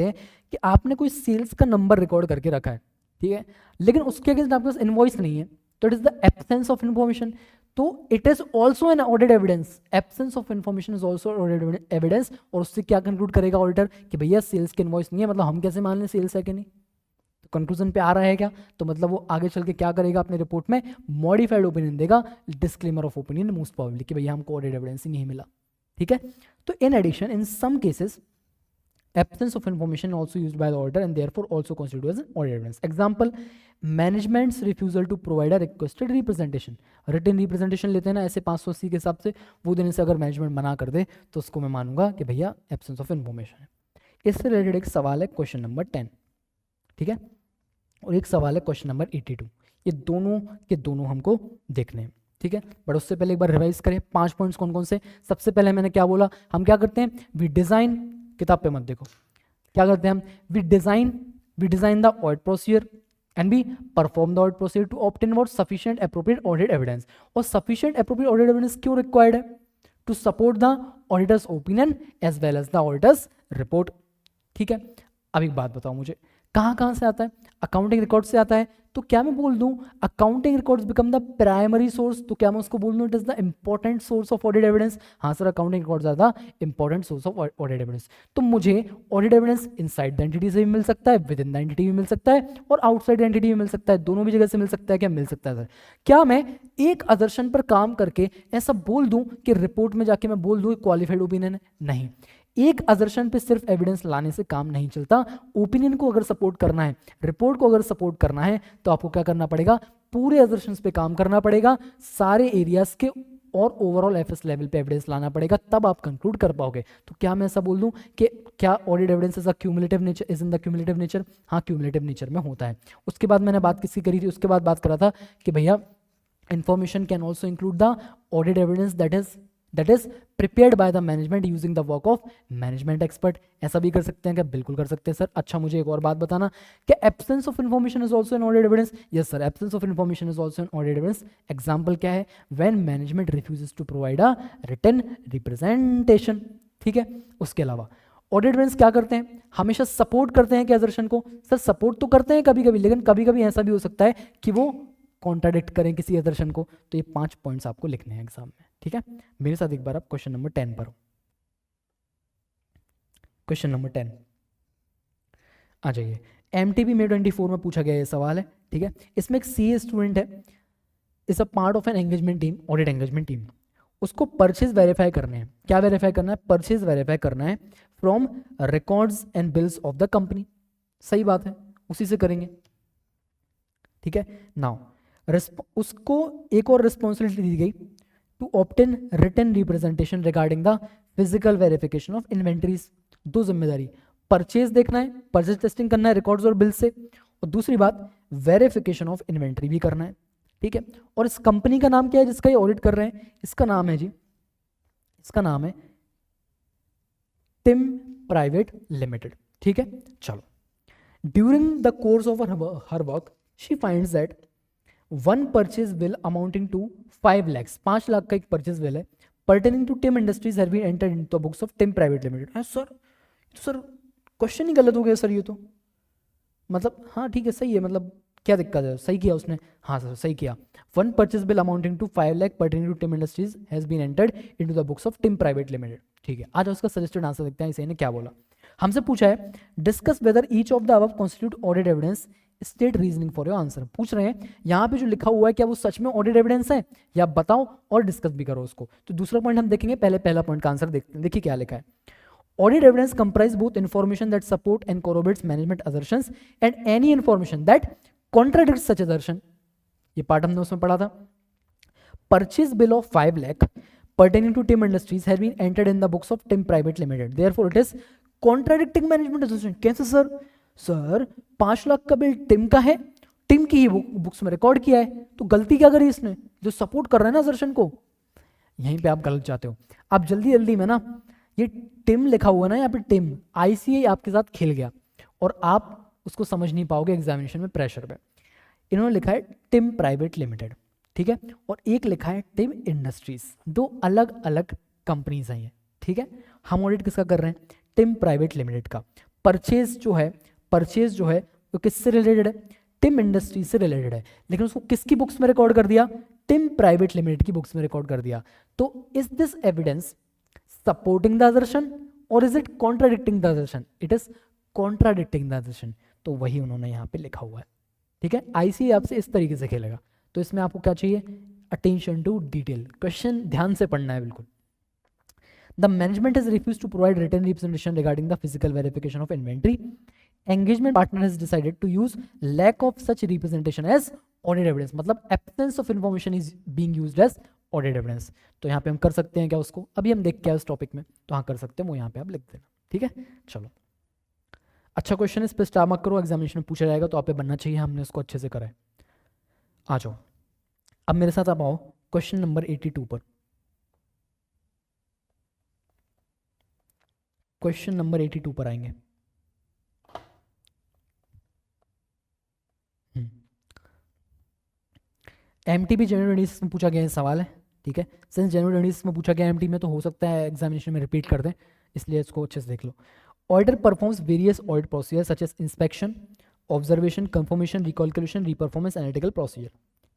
हैं कि आपने कोई सेल्स का नंबर रिकॉर्ड करके रखा है, ठीक है, लेकिन उसके अगेंस्ट आपके पास इनवॉइस नहीं है, तो it is the absence of information. तो it is also an audit evidence. Absence of information is also audit evidence. और उससे क्या कंक्लूड करेगा ऑडिटर? कि भैया सेल्स के इनवॉइस नहीं है, मतलब हम कैसे मान लें सेल्स है कि नहीं? तो कंक्लूजन पे आ रहा है क्या? तो मतलब वो आगे चल के क्या करेगा? अपने रिपोर्ट में मॉडिफाइड ओपिनियन देगा, disclaimer of opinion most probably, कि भैया हमको ऑडिट एविडेंस ही नहीं मिला. ठीक है, तो in addition in some cases absence of information also used by the auditor and therefore also constitutes as an audit evidence. Example, management's refusal to provide a requested representation. written representation लेते हैं ना ऐसे 580 के हिसाब से, वो देने से अगर मैनेजमेंट मना कर दे तो उसको मैं मानूंगा कि भैया एब्सेंस ऑफ इन्फॉर्मेशन है. इससे रिलेटेड एक सवाल है क्वेश्चन नंबर 10. ठीक है, और एक सवाल है क्वेश्चन नंबर 82. ये दोनों के दोनों हमको देखने हैं. ठीक है, बट उससे पहले एक बार रिवाइज करें 5 पॉइंट्स कौन कौन से. सबसे पहले मैंने क्या बोला? हम क्या करते हैं? वी डिजाइन, किताब पे मत देखो, क्या करते हैं हम? We design the audit procedure and we perform the audit procedure to obtain what sufficient appropriate audit evidence. और सफिशिएंट एप्रोप्रिएट ऑडिट एविडेंस क्यों रिक्वायर्ड है? To support the auditor's opinion as well as the auditor's report. ठीक है, अब एक बात बताओ मुझे, कहाँ से आता है? अकाउंटिंग रिकॉर्ड से आता है. तो क्या मैं बोल दूं accounting records become the primary source? तो क्या मैं उसको बोल दूं it is the important source of audit evidence? हाँ sir, accounting records are the important source of audit evidence. तो मुझे audit evidence inside the entity से भी मिल सकता है, विद इन द एंटिटी भी मिल सकता है, और आउटसाइड द एंटिटी भी मिल सकता है. दोनों भी जगह से मिल सकता है. क्या मिल सकता है सर? क्या मैं एक असर्शन पर काम करके ऐसा बोल दूं कि रिपोर्ट में जाके मैं बोल दूं क्वालिफाइड ओपिनियन है? नहीं. एक असर्शन पे सिर्फ एविडेंस लाने से काम नहीं चलता. ओपिनियन को अगर सपोर्ट करना है, रिपोर्ट को अगर सपोर्ट करना है, तो आपको क्या करना पड़ेगा? पूरे असर्शंस पे काम करना पड़ेगा, सारे एरियाज के, और ओवरऑल एफएस लेवल पे एविडेंस लाना पड़ेगा, तब आप कंक्लूड कर पाओगे. तो क्या मैं ऐसा बोल दूं कि क्या audit evidence is cumulative nature, is in the cumulative nature? हाँ, क्यूमुलेटिव नेचर में होता है. उसके बाद मैंने बात किसकी करी थी? उसके बाद बात करा था कि भैया information can also include the audit evidence that is prepared by the management using the work of management expert. ऐसा भी कर सकते हैं क्या? बिल्कुल कर सकते हैं सर. अच्छा, मुझे एक और बात बताना, क्या absence of information is also an audit evidence? Yes sir, absence of information is also an audit evidence. Example क्या है? When management refuses to provide a written representation. ठीक है, उसके अलावा ऑडिट एविडेंस क्या करते हैं? हमेशा सपोर्ट करते हैं क्या असर्शन को? सर सपोर्ट तो करते हैं कभी कभी, लेकिन कभी कभी ऐसा भी हो सकता है कि वो कॉन्ट्राडिक्ट करें किसी असर्शन को. तो ये 5 पॉइंट्स आपको लिखने हैं एग्जाम में. ठीक है, मेरे साथ एक बार आप क्वेश्चन नंबर 10 पर हो. क्वेश्चन नंबर 10 आ जाइए. एमटीबी में 24 में पूछा गया ये सवाल है. ठीक है, इसमें एक सीए स्टूडेंट है, is a part of an engagement team, audit engagement team. उसको परचेज वेरीफाई करने हैं. क्या वेरीफाई करना है? परचेज वेरीफाई करना है from records and bills of the company. सही बात है, उसी से करेंगे. ठीक है, नाउ उसको एक और रिस्पॉन्सिबिलिटी दी गई to obtain written representation regarding the physical verification of inventories. 2 जिम्मेदारी, परचेज देखना है, परचेज टेस्टिंग करना है रिकॉर्ड्स और बिल से, और दूसरी बात वेरिफिकेशन ऑफ इन्वेंट्री भी करना है, ठीक है। और इस कंपनी का नाम क्या है जिसका ये ऑडिट कर रहे हैं? इसका नाम है जी, इसका नाम है टिम प्राइवेट लिमिटेड, ठीक है। चलो, during the course of her work she finds that one purchase bill amounting to 5 lakhs, 5 lakh का एक परचेज बिल है, pertaining to Tim Industries have been entered into the books of Tim private limited. Sir question ही गलत हो गया सर, ये तो मतलब हाँ ठीक है सही है, मतलब क्या दिक्कत है, सही किया उसने, हाँ सर सही किया। One purchase bill amounting to 5 lakh pertaining to Tim industries has been entered into the books of Tim private limited, ठीक है। आज उसका सजेस्टेड आंसर देखते हैं इसे ने क्या बोला। हमसे पूछा है discuss whether each of the above constitute audit evidence, state reasoning for your answer. पूछ रहे हैं यहाँ पे जो लिखा हुआ है क्या वो सच में ऑडिट एविडेंस है, या बताओ और डिस्कस भी करो उसको। तो दूसरा पॉइंट हम देखेंगे, पहले पहला पॉइंट का आंसर देखते हैं। देखिए क्या लिखा है, audit evidence comprise both information that support and corroborates management assertions and any information that contradicts such assertion। ये पार्ट हमने उसमें पढ़ा था। Purchase bill of 5 lakh pertaining to Tim Industries has been entered in the books of Tim Private Limited, therefore it is contradicting management assertion। कैसे सर? सर 5 लाख का बिल टिम का है, टिम की ही बुक्स में रिकॉर्ड किया है, तो गलती क्या करी इसने जो सपोर्ट कर रहा है ना असर्शन को। यहीं पे आप गलत जाते हो। आप जल्दी जल्दी में ना, ये टिम लिखा हुआ ना यहाँ पे, टिम आईसीआई आपके साथ खेल गया और आप उसको समझ नहीं पाओगे एग्जामिनेशन में प्रेशर पे। इन्होंने लिखा है टिम प्राइवेट लिमिटेड, ठीक है, और एक लिखा है टिम इंडस्ट्रीज, दो अलग अलग कंपनीज हैं ये, ठीक है। हम ऑडिट किसका कर रहे हैं? टिम प्राइवेट लिमिटेड का। परचेज जो है वो किससे रिलेटेड है? टिम इंडस्ट्रीज से रिलेटेड है, लेकिन उसको किसकी बुक्स में रिकॉर्ड कर दिया? टिम प्राइवेट लिमिटेड की बुक्स में रिकॉर्ड कर दिया। तो is this evidence supporting the assertion or is it contradicting the assertion? It is contradicting the assertion। तो वही उन्होंने यहाँ पे लिखा हुआ है, ठीक है। आईसीआई आपसे इस तरीके से खेलेगा, तो इसमें आपको क्या चाहिए? अटेंशन टू डिटेल, क्वेश्चन ध्यान से पढ़ना है बिल्कुल। The management has refused to provide written representation regarding the physical verification of inventory. Engagement partner has decided to use lack of such representation as audit evidence। मतलब absence of information is being used as audit evidence. तो यहाँ पे हम कर सकते हैं क्या उसको? अभी हम देख के आए उस टॉपिक में, तो हाँ कर सकते हैं, वो यहाँ पे आप लिख देना, ठीक है। चलो, अच्छा क्वेश्चन है, इस पर स्टार मार्क करो, एग्जामिनेशन में पूछा जाएगा तो आप पे बनना चाहिए, हमने उसको अच्छे से करा है। आ जाओ, अब मेरे साथ आप आओ क्वेश्चन नंबर 82 पर। क्वेश्चन नंबर 82 पर आएंगे। एमटीबी जनवरी 26 में पूछा गया सवाल है, ठीक है। सिंस जनवरी 26 में पूछा गया एमटी में, तो हो सकता है एग्जामिनेशन में रिपीट कर दें, इसलिए इसको अच्छे से देख लो। Auditor performs various audit procedure such as inspection, observation, confirmation, recalculation, reperformance, analytical procedure,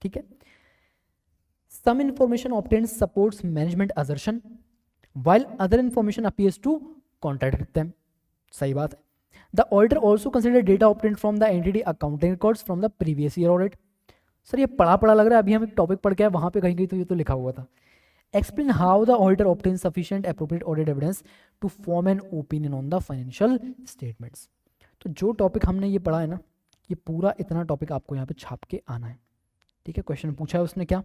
ठीक है। Some information obtained supports management assertion while other information appears to contradict them. सही बात है। The auditor also consider data obtained from the entity accounting records from the previous year audit. Sir ये पढ़ा लग रहा है, अभी हम एक टॉपिक पढ़ के आए, वहाँ पे कहीं तो ये तो लिखा हुआ था। Explain how the auditor obtain sufficient appropriate audit evidence to form an opinion on the financial statements. तो जो टॉपिक हमने ये पढ़ा है ना, ये पूरा इतना टॉपिक आपको यहाँ पे छाप के आना है, ठीक है। क्वेश्चन पूछा है उसने क्या?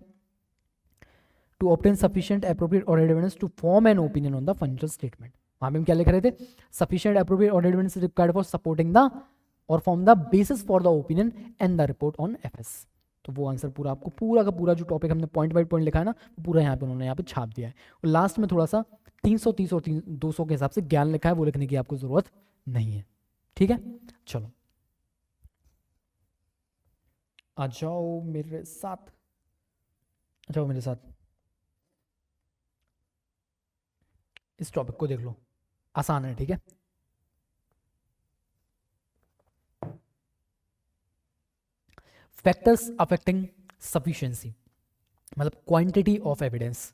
To obtain sufficient appropriate audit evidence to form an opinion on the financial statement. वहाँ पे हम क्या लिख रहे थे? Sufficient appropriate audit evidence required for supporting the और form the basis for the opinion and the report on FS. तो वो आंसर पूरा आपको, पूरा का पूरा जो टॉपिक हमने पॉइंट बाय पॉइंट लिखा है ना, पूरा यहाँ पे उन्होंने यहाँ पे छाप दिया है। और लास्ट में थोड़ा सा 330 और 200 के हिसाब से ज्ञान लिखा है, वो लिखने की आपको जरूरत नहीं है, ठीक है। चलो आ जाओ मेरे साथ, आ जाओ मेरे साथ, इस टॉपिक को देख लो, आसान है, ठीक है। फैक्टर्स अफेक्टिंग सफिशिएंसी, मतलब क्वांटिटी ऑफ एविडेंस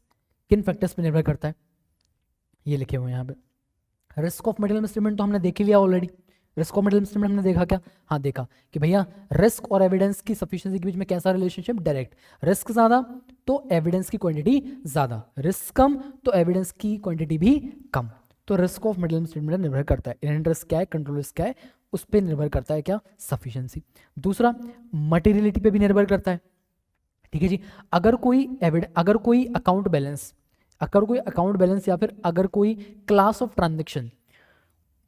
किन फैक्टर्स पे निर्भर करता है, ये लिखे हुए हैं यहाँ पे। रिस्क ऑफ मेटेरियल मिसस्टेटमेंट तो हमने देख ही लिया already. Risk of material misstatement हमने देखा क्या? हाँ देखा कि भैया रिस्क और एविडेंस की सफिशिएंसी के बीच में कैसा रिलेशनशिप? डायरेक्ट। रिस्क ज़्यादा तो एविडेंस की क्वांटिटी ज़्यादा, रिस्क कम तो एविडेंस की क्वांटिटी भी कम। तो रिस्क ऑफ मेटेरियल मिसस्टेटमेंट निर्भर करता है, इनहेरेंट रिस्क क्या है, कंट्रोल रिस्क क्या है, उस पर निर्भर करता है क्या? सफिशिएंसी। दूसरा मटेरियलिटी पे भी निर्भर करता है, ठीक है जी। अगर कोई अकाउंट बैलेंस या फिर अगर कोई क्लास ऑफ ट्रांजेक्शन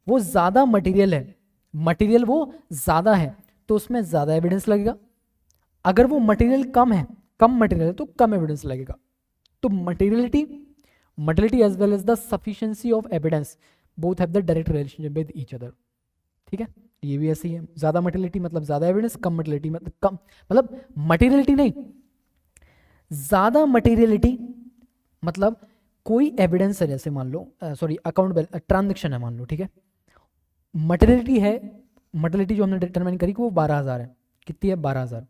वो ज़्यादा मटेरियल है, मटेरियल वो ज़्यादा है तो उसमें ज़्यादा एविडेंस लगेगा। अगर वो मटेरियल कम है, कम मटेरियल है तो कम एविडेंस लगेगा। तो materiality as well as the sufficiency of evidence both have the direct relationship with each other. ठीक है, ये भी ऐसे ही है, ज़्यादा मटेरियलिटी मतलब ज़्यादा एविडेंस, कम मटेरियलिटी मतलब कम, मतलब मटेरियलिटी नहीं, ज़्यादा मटेरियलिटी मतलब कोई एविडेंस है, जैसे मान लो सॉरी अकाउंट ट्रांजेक्शन है मान लो, ठीक है, मटेरियलिटी है, मटेरियलिटी जो हमने डिटरमाइन करी कि वो 12,000 है, कितनी है 12,000,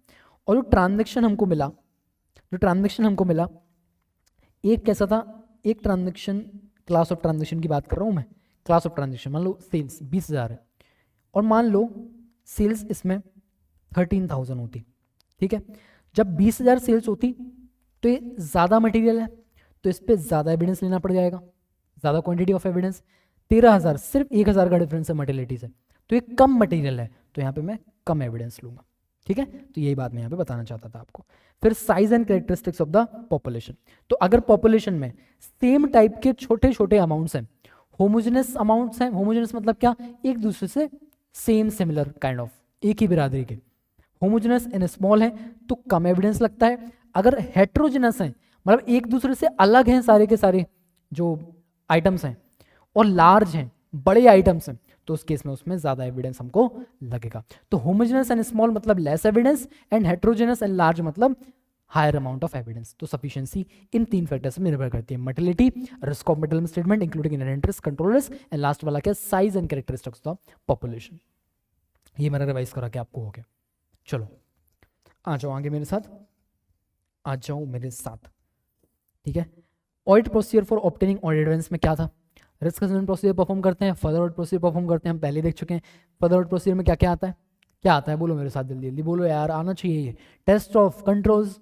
और जो ट्रांजेक्शन हमको मिला, एक कैसा था, एक ट्रांजेक्शन, क्लास ऑफ ट्रांजेक्शन की बात कर रहा हूँ मैं, क्लास ऑफ ट्रांजेक्शन मान लो सेल्स 20,000 है और मान लो सेल्स इसमें 13,000 होती, ठीक है, जब 20,000 सेल्स होती तो ये ज़्यादा मटेरियल है तो इस पर ज़्यादा एविडेंस लेना पड़ जाएगा, ज़्यादा क्वांटिटी ऑफ एविडेंस। 13,000 सिर्फ 1,000 का डिफरेंस है मटेरियलिटी से, तो ये कम मटेरियल है तो यहाँ पे मैं कम एविडेंस लूँगा। ठीक है, तो यही बात मैं यहाँ पे बताना चाहता था आपको। फिर size and characteristics of the population, तो अगर पॉपुलेशन में सेम टाइप के छोटे छोटे अमाउंट्स हैं, होमोजेनस अमाउंट्स हैं, होमोजेनस मतलब क्या, एक दूसरे से सेम सिमिलर काइंड ऑफ, एक ही बिरादरी के, होमोजेनस एंड स्मॉल है तो कम एविडेंस लगता है। अगर हेट्रोजेनस है मतलब एक दूसरे से अलग हैं सारे के सारे जो आइटम्स हैं और लार्ज हैं, बड़े आइटम्स हैं, तो उस केस में उसमें ज़्यादा एविडेंस हमको लगेगा। तो होमोजेनस एंड स्मॉल मतलब less evidence and heterogeneous and large मतलब हायर अमाउंट ऑफ एविडेंस। तो सफिशिएंसी इन 3 फैक्टर्स में निर्भर करती है, materiality, risk of material statement including inherent risk, control risk, and last वाला क्या, size and characteristics of population. ये मैंने रिवाइज करा के आपको हो गया। चलो आ जाओ आगे मेरे साथ, आ जाओ मेरे साथ, ठीक है। Audit procedure for obtaining audit evidence में क्या था, रिस्क असेसमेंट प्रोसीजर परफॉर्म करते हैं, फर्दर ऑडिट प्रोसीजर परफॉर्म करते हैं, हम पहले देख चुके हैं। फर्दर ऑडिट प्रोसीजर में क्या क्या आता है, क्या आता है बोलो मेरे साथ, जल्दी जल्दी बोलो यार, आना चाहिए ये। Test of controls,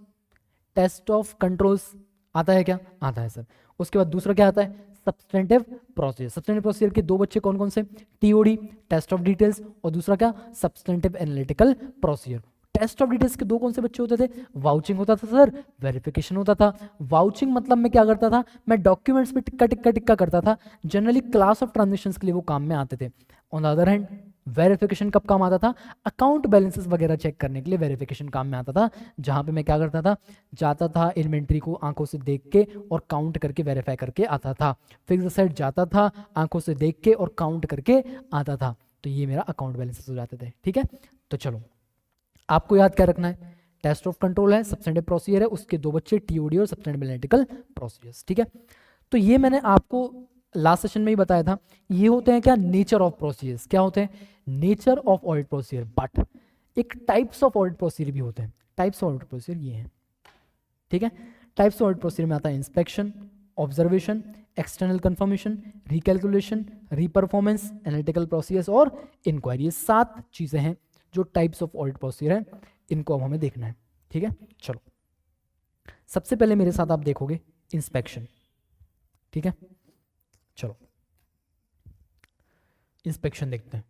test of controls आता है क्या, आता है सर। उसके बाद दूसरा क्या आता है, सब्सटेंटिव प्रोसीजर। सब्सटेंटिव प्रोसीजर के दो बच्चे कौन कौन से, टीओडी टेस्ट ऑफ डिटेल्स, और दूसरा क्या, substantive analytical procedure. Test of details के दो कौन से बच्चे होते थे, वाउचिंग होता था सर, वेरिफिकेशन होता था। वाउचिंग मतलब मैं क्या करता था, मैं डॉक्यूमेंट्स में टिक्का टिक्का टिक्का करता था, जनरली क्लास ऑफ ट्रांजेक्शंस के लिए वो काम में आते थे। On the other hand verification कब काम आता था, अकाउंट बैलेंसेस वगैरह चेक करने के लिए वेरिफिकेशन काम में आता था, जहां पे मैं क्या करता था, जाता था इन्वेंट्री को आंखों से देख के और काउंट करके वेरीफाई करके आता था। फिक्स असेट जाता था आंखों से देख के और काउंट करके आता था, तो ये मेरा अकाउंट बैलेंसेस हो जाते थे। ठीक है, तो चलो आपको याद क्या रखना है, टेस्ट ऑफ कंट्रोल है, सब्सटेंटिव प्रोसीजर है, उसके दो बच्चे टीओडी और सब्सटेंटिव एनालिटिकल प्रोसीजर्स। ठीक है, तो ये मैंने आपको लास्ट सेशन में ही बताया था, ये होते हैं क्या, नेचर ऑफ प्रोसीजर्स। क्या होते हैं, nature of audit procedure. But एक टाइप्स ऑफ ऑडिट प्रोसीजर भी होते हैं, टाइप्स ऑफ ऑडिट प्रोसीजर ये हैं। ठीक है, टाइप्स ऑफ ऑडिट प्रोसीजर में आता है inspection, observation, external confirmation, recalculation, reperformance, analytical procedures और इंक्वायरी। ये 7 चीजें हैं जो टाइप्स ऑफ ऑडिट प्रोसीजर है, इनको अब हमें देखना है। ठीक है, चलो सबसे पहले मेरे साथ आप देखोगे इंस्पेक्शन। ठीक है, चलो इंस्पेक्शन देखते हैं।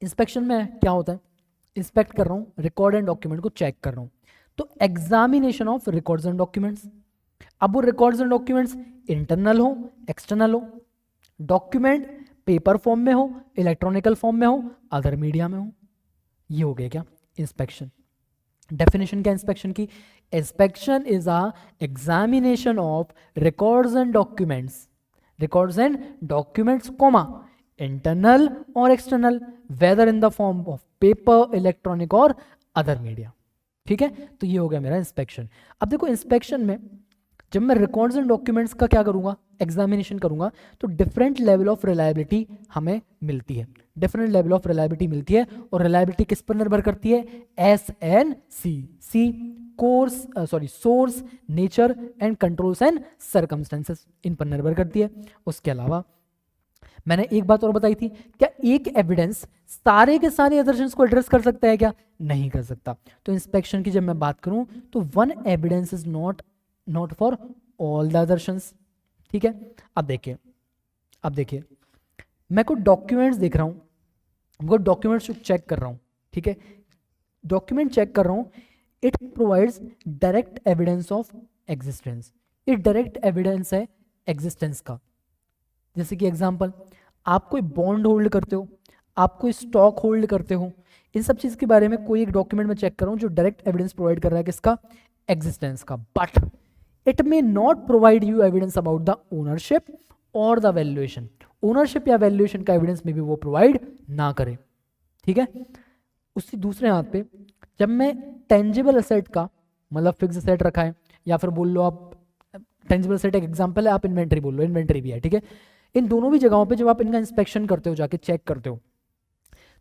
इंस्पेक्शन में क्या होता है, इंस्पेक्ट कर रहा हूं, रिकॉर्ड एंड डॉक्यूमेंट को चेक कर रहा हूं, तो examination of records and documents. अब वो रिकॉर्ड्स एंड डॉक्यूमेंट्स इंटरनल हो, एक्सटर्नल हो, डॉक्यूमेंट पेपर फॉर्म में हो, इलेक्ट्रॉनिकल फॉर्म में हो, अदर मीडिया में हो, ये हो गया क्या इंस्पेक्शन। डेफिनेशन क्या इंस्पेक्शन की, inspection is a examination of records and documents, records and documents comma internal और external, whether in the form of paper, electronic और अदर मीडिया। ठीक है, तो ये हो गया मेरा इंस्पेक्शन। अब देखो इंस्पेक्शन में जब मैं रिकॉर्ड्स एंड डॉक्यूमेंट्स का क्या करूंगा, एग्जामिनेशन करूंगा, तो डिफरेंट लेवल ऑफ रिलायबिलिटी हमें मिलती है, डिफरेंट लेवल ऑफ रिलायबिलिटी मिलती है। और रिलायबिलिटी किस पर निर्भर करती है, SNC, C course sorry source, nature and controls and circumstances, इन पर निर्भर करती है। उसके अलावा मैंने एक बात और बताई थी, क्या एक एविडेंस सारे के सारे अदर्शंस को एड्रेस कर सकता है क्या, नहीं कर सकता। तो इंस्पेक्शन की जब मैं बात करूं तो one evidence is not for all the assertions. ठीक है, अब देखिए मैं कोई डॉक्यूमेंट्स देख रहा हूं, वो डॉक्यूमेंट्स चेक कर रहा हूं। ठीक है, डॉक्यूमेंट चेक कर रहा हूं, it provides direct evidence of existence, ये डायरेक्ट एविडेंस है एग्जिस्टेंस का। जैसे कि एग्जांपल, आप कोई बॉन्ड होल्ड करते हो, आप कोई स्टॉक होल्ड करते हो, इन सब चीज़ के बारे में कोई एक डॉक्यूमेंट में चेक कर रहा हूँ जो डायरेक्ट एविडेंस प्रोवाइड कर रहा है किसका, एग्जिस्टेंस का, but it may not provide you evidence about the ownership और द वैल्यूएशन। ओनरशिप या वैल्यूएशन का एविडेंस में भी वो प्रोवाइड ना करे, ठीक है। उसी दूसरे हाथ पे जब मैं टेंजिबल एसेट का, मतलब फिक्स एसेट रखा है, या फिर बोल लो आप, टेंजिबल एसेट एक एग्जांपल है, आप इन्वेंटरी बोल लो, इन्वेंटरी भी है, ठीक है। इन दोनों भी जगहों पे जब आप इनका इंस्पेक्शन करते हो, जाके चेक करते हो,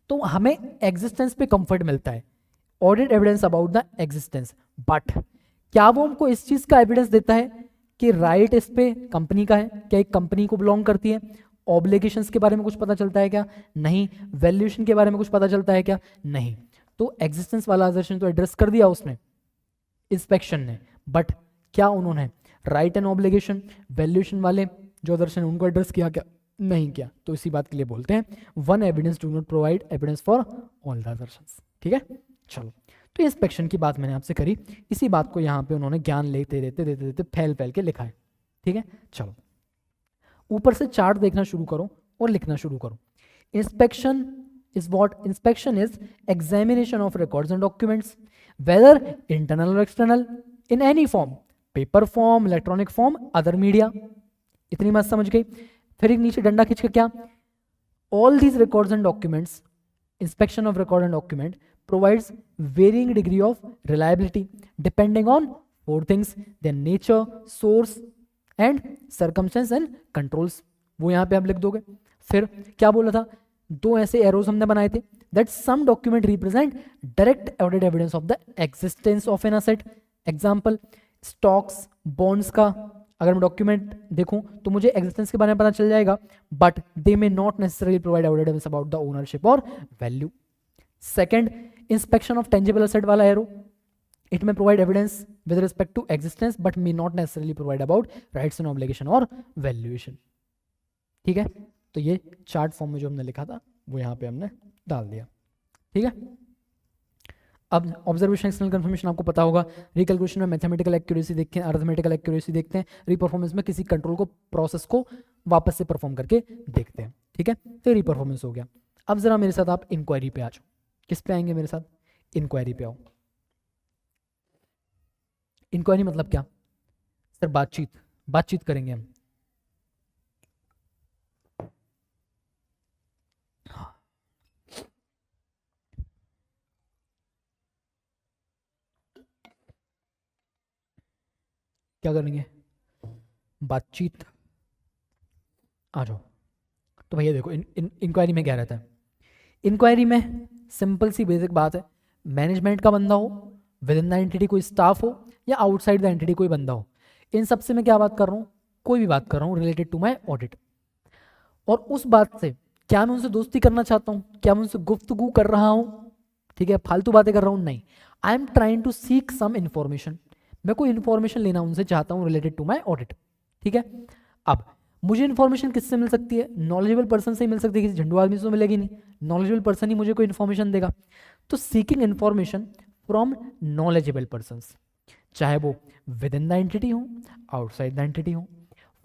तो हमें एग्जिस्टेंस पे कंफर्ट मिलता है, audit evidence about the existence. But क्या वो हमको इस चीज का एविडेंस देता है कि राइट इस पे कंपनी का है, क्या एक कंपनी को बिलोंग करती है, ऑब्लिगेशंस के बारे में कुछ पता चलता है क्या, नहीं, वैल्यूएशन के बारे में कुछ पता चलता है क्या, नहीं। तो एग्जिस्टेंस वाला असर्शन तो एड्रेस कर दिया उसने, इंस्पेक्शन ने, बट क्या उन्होंने राइट एंड ऑब्लिगेशन, वैल्यूएशन वाले जो अदर्शन उनको एड्रेस किया क्या, नहीं किया। तो इसी बात के लिए बोलते हैं one evidence do not provide evidence for all the assertions, ठीक है। चलो, तो इंस्पेक्शन की बात मैंने आपसे करी, इसी बात को यहाँ पे उन्होंने ज्ञान लेते देते देते देते फैल फैल के लिखा है, ठीक है। चलो, ऊपर से चार्ट देखना शुरू करो और लिखना शुरू करो। Inspection is what? Inspection is examination of records and documents, whether internal or external, in any form, paper form, electronic form, other media. इतनी बात समझ गई। फिर एक नीचे डंडा खींच के क्या, all these records and documents, inspection of record and document provides varying degree of reliability depending on four things: their nature, source and circumstance and controls. वो यहाँ पे आप लिख दोगे। फिर क्या बोला था, दो ऐसे एरोज हमने बनाए थे, that some document represent direct audit evidence of the existence of an asset. Example, stocks, bonds का अगर मैं डॉक्यूमेंट देखूं तो मुझे एग्जिस्टेंस के बारे में पता चल जाएगा, but they may not necessarily provide evidence about the ownership और value. Second, inspection of tangible asset वाला arrow, it may provide evidence with respect to existence but may not necessarily provide about rights and obligation और वैल्यूएशन, ठीक है। तो ये चार्ट फॉर्म में जो हमने लिखा था वो यहाँ पे हमने डाल दिया, ठीक है। अब ऑब्जर्वेशन एक्सटर्नल कंफर्मेशन आपको पता होगा, रिकैलकुलेशन में मैथमेटिकल एक्यूरेसी देखते हैं, अरिथमेटिकल एक्यूरेसी देखते हैं, रीपरफॉर्मेंस में किसी कंट्रोल को, प्रोसेस को वापस से परफॉर्म करके देखते हैं, ठीक है। तो रीपरफॉर्मेंस हो गया। अब जरा मेरे साथ आप इंक्वायरी पे आ जाओ। किस पे आएंगे मेरे साथ, इंक्वायरी पे आओ। इंक्वायरी मतलब क्या सर, बातचीत करेंगे हम। क्या करेंगे, बातचीत। आ जाओ। तो भैया देखो, इंक्वायरी में क्या रहता है, इंक्वायरी में सिंपल सी बेसिक बात है, मैनेजमेंट का बंदा हो, विद इन द एंटिटी कोई स्टाफ हो, या आउटसाइड द एंटिटी कोई बंदा हो, इन सबसे मैं क्या बात कर रहा हूँ, कोई भी बात कर रहा हूँ रिलेटेड टू माई ऑडिट। और उस बात से क्या मैं उनसे दोस्ती करना चाहता हूँ, क्या मैं उनसे गुफ्तगू कर रहा हूँ, ठीक है, फालतू बातें कर रहा हूँ, नहीं। I am trying to seek some information, मैं कोई इन्फॉर्मेशन लेना उनसे चाहता हूँ रिलेटेड टू माई ऑडिट, ठीक है। अब मुझे इन्फॉर्मेशन किससे मिल सकती है, नॉलेजेबल पर्सन से ही मिल सकती है, किसी झंडू आदमी से तो मिलेगी नहीं, नॉलेजेबल पर्सन ही मुझे कोई इन्फॉर्मेशन देगा। तो seeking information from knowledgeable persons, चाहे वो विद इन द एंटिटी हो, आउटसाइड द एंटिटी हो,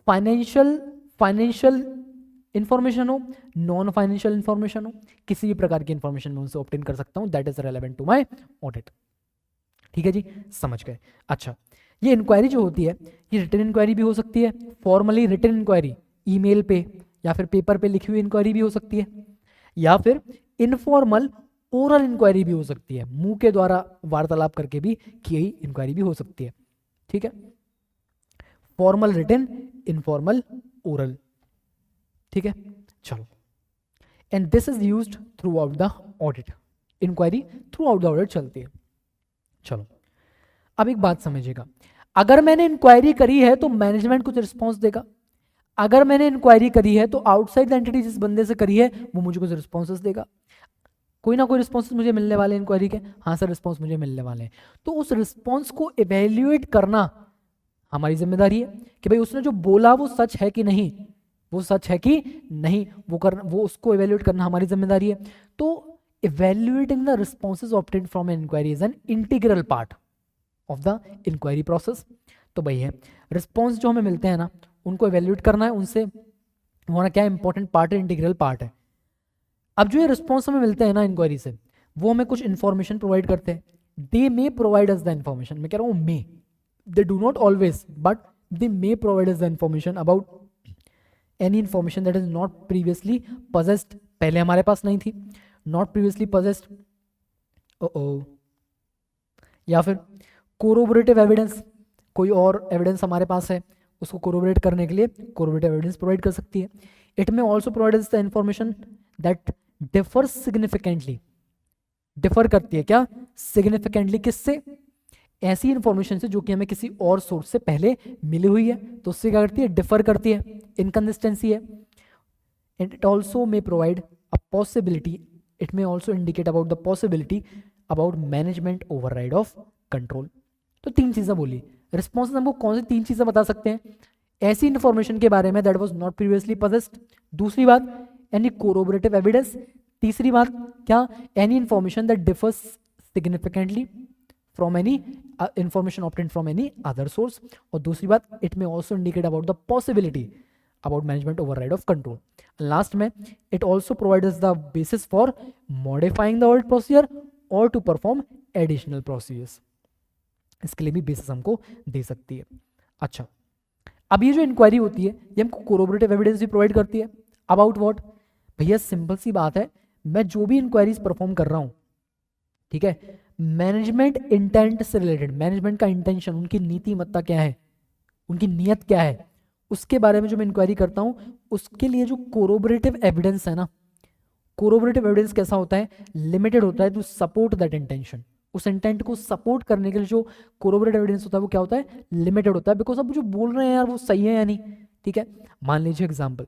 फाइनेंशियल इंफॉर्मेशन हो, नॉन फाइनेंशियल इंफॉर्मेशन हो, किसी भी प्रकार की इंफॉर्मेशन मैं उनसे ऑब्टेन कर सकता हूँ, that is relevant to my audit, ठीक है जी, समझ गए। अच्छा, ये इंक्वायरी जो होती है, ये रिटन इंक्वायरी भी हो सकती है, फॉर्मली रिटन इंक्वायरी ईमेल पे या फिर पेपर पे लिखी हुई इंक्वायरी भी हो सकती है, या फिर इनफॉर्मल ओरल इंक्वायरी भी हो सकती है, मुंह के द्वारा वार्तालाप करके भी की गई इंक्वायरी भी हो सकती है, ठीक है। फॉर्मल रिटन, इनफॉर्मल ओरल, ठीक है। चलो, and this is used throughout the audit, inquiry throughout the audit चलती है। चलो, अब एक बात समझिएगा, अगर मैंने इंक्वायरी करी है तो मैनेजमेंट कुछ रिस्पॉन्स देगा, अगर मैंने इंक्वायरी करी है तो आउटसाइड द एंटिटी जिस बंदे से करी है वो मुझे कुछ रिस्पॉन्सेस देगा, कोई ना कोई रिस्पॉन्स मुझे मिलने वाले हैं इंक्वायरी के, हाँ सर रिस्पॉन्स मुझे मिलने वाले हैं। तो उस रिस्पॉन्स को इवेल्युएट करना हमारी जिम्मेदारी है कि भाई उसने जो बोला वो सच है कि नहीं, वो सच है कि नहीं, वो उसको इवेल्युएट करना हमारी जिम्मेदारी है। तो evaluating the responses obtained from an inquiry is an integral part of the inquiry process। तो भाई है, रिस्पॉन्स जो हमें मिलते हैं ना, उनको evaluate करना है, उनसे हमारा क्या इंपॉर्टेंट पार्ट है, इंटीग्रल पार्ट है। अब जो ये रिस्पॉन्स हमें मिलते हैं ना इंक्वायरी से, वो हमें कुछ इन्फॉर्मेशन प्रोवाइड करते हैं। They may provide us the information, मैं कह रहा हूँ may, they do not always, but they may provide us the information about any information that is not previously possessed, पहले हमारे पास नहीं थी, नॉट प्रीवियसली पजेस्ड, ओ, या फिर कोरोबोरेटिव एविडेंस, कोई और एविडेंस हमारे पास है, उसको कोरोबोरेट करने के लिए कोरोबोरेटिव एविडेंस प्रोवाइड कर सकती है। इट में also provide the information that differ significantly, differ करती है क्या, सिग्निफिकेंटली, किससे, ऐसी इंफॉर्मेशन से जो कि हमें किसी और सोर्स से पहले मिली हुई है, तो उससे क्या करती है, डिफर करती है, इनकंसिस्टेंसी है। And it also may provide a possibility, it may also indicate about the possibility about management override of control. तो 3 चीजें बोली, रिस्पॉन्स हमको कौन सी 3 चीजें बता सकते हैं, ऐसी इंफॉर्मेशन के बारे में that was not previously possessed, दूसरी बात एनी कोरोबोरेटिव एविडेंस, तीसरी बात क्या, any information that differs significantly from any information obtained from any other source, और दूसरी बात it may also indicate about the possibility about management override of control. Last में it also provides the basis for modifying the old procedure और टू परफॉर्म एडिशनल प्रोसीजर्स, इसके लिए भी बेसिस हमको दे सकती है। अच्छा, अब ये जो इंक्वायरी होती है ये हमको कोरोबोरेटिव एविडेंस भी प्रोवाइड करती है। अबाउट व्हाट, भैया सिंपल सी बात है, मैं जो भी इंक्वायरीज परफॉर्म कर रहा हूं, ठीक है, मैनेजमेंट इंटेंट से रिलेटेड, मैनेजमेंट का इंटेंशन, उनकी नीतिमत्ता क्या है, उनकी नीयत क्या है, उसके बारे में जो मैं इंक्वायरी करता हूं, उसके लिए जो कोरोबोरेटिव एविडेंस है ना, कोरोबोरेटिव एविडेंस कैसा होता है, लिमिटेड होता है टू सपोर्ट दैट इंटेंशन, उस इंटेंट को सपोर्ट करने के लिए जो कोरोबोरेटिव एविडेंस होता है वो क्या होता है, लिमिटेड होता है, बिकॉज अब जो बोल रहे हैं यार वो सही है या नहीं। ठीक है, मान लीजिए एग्जांपल,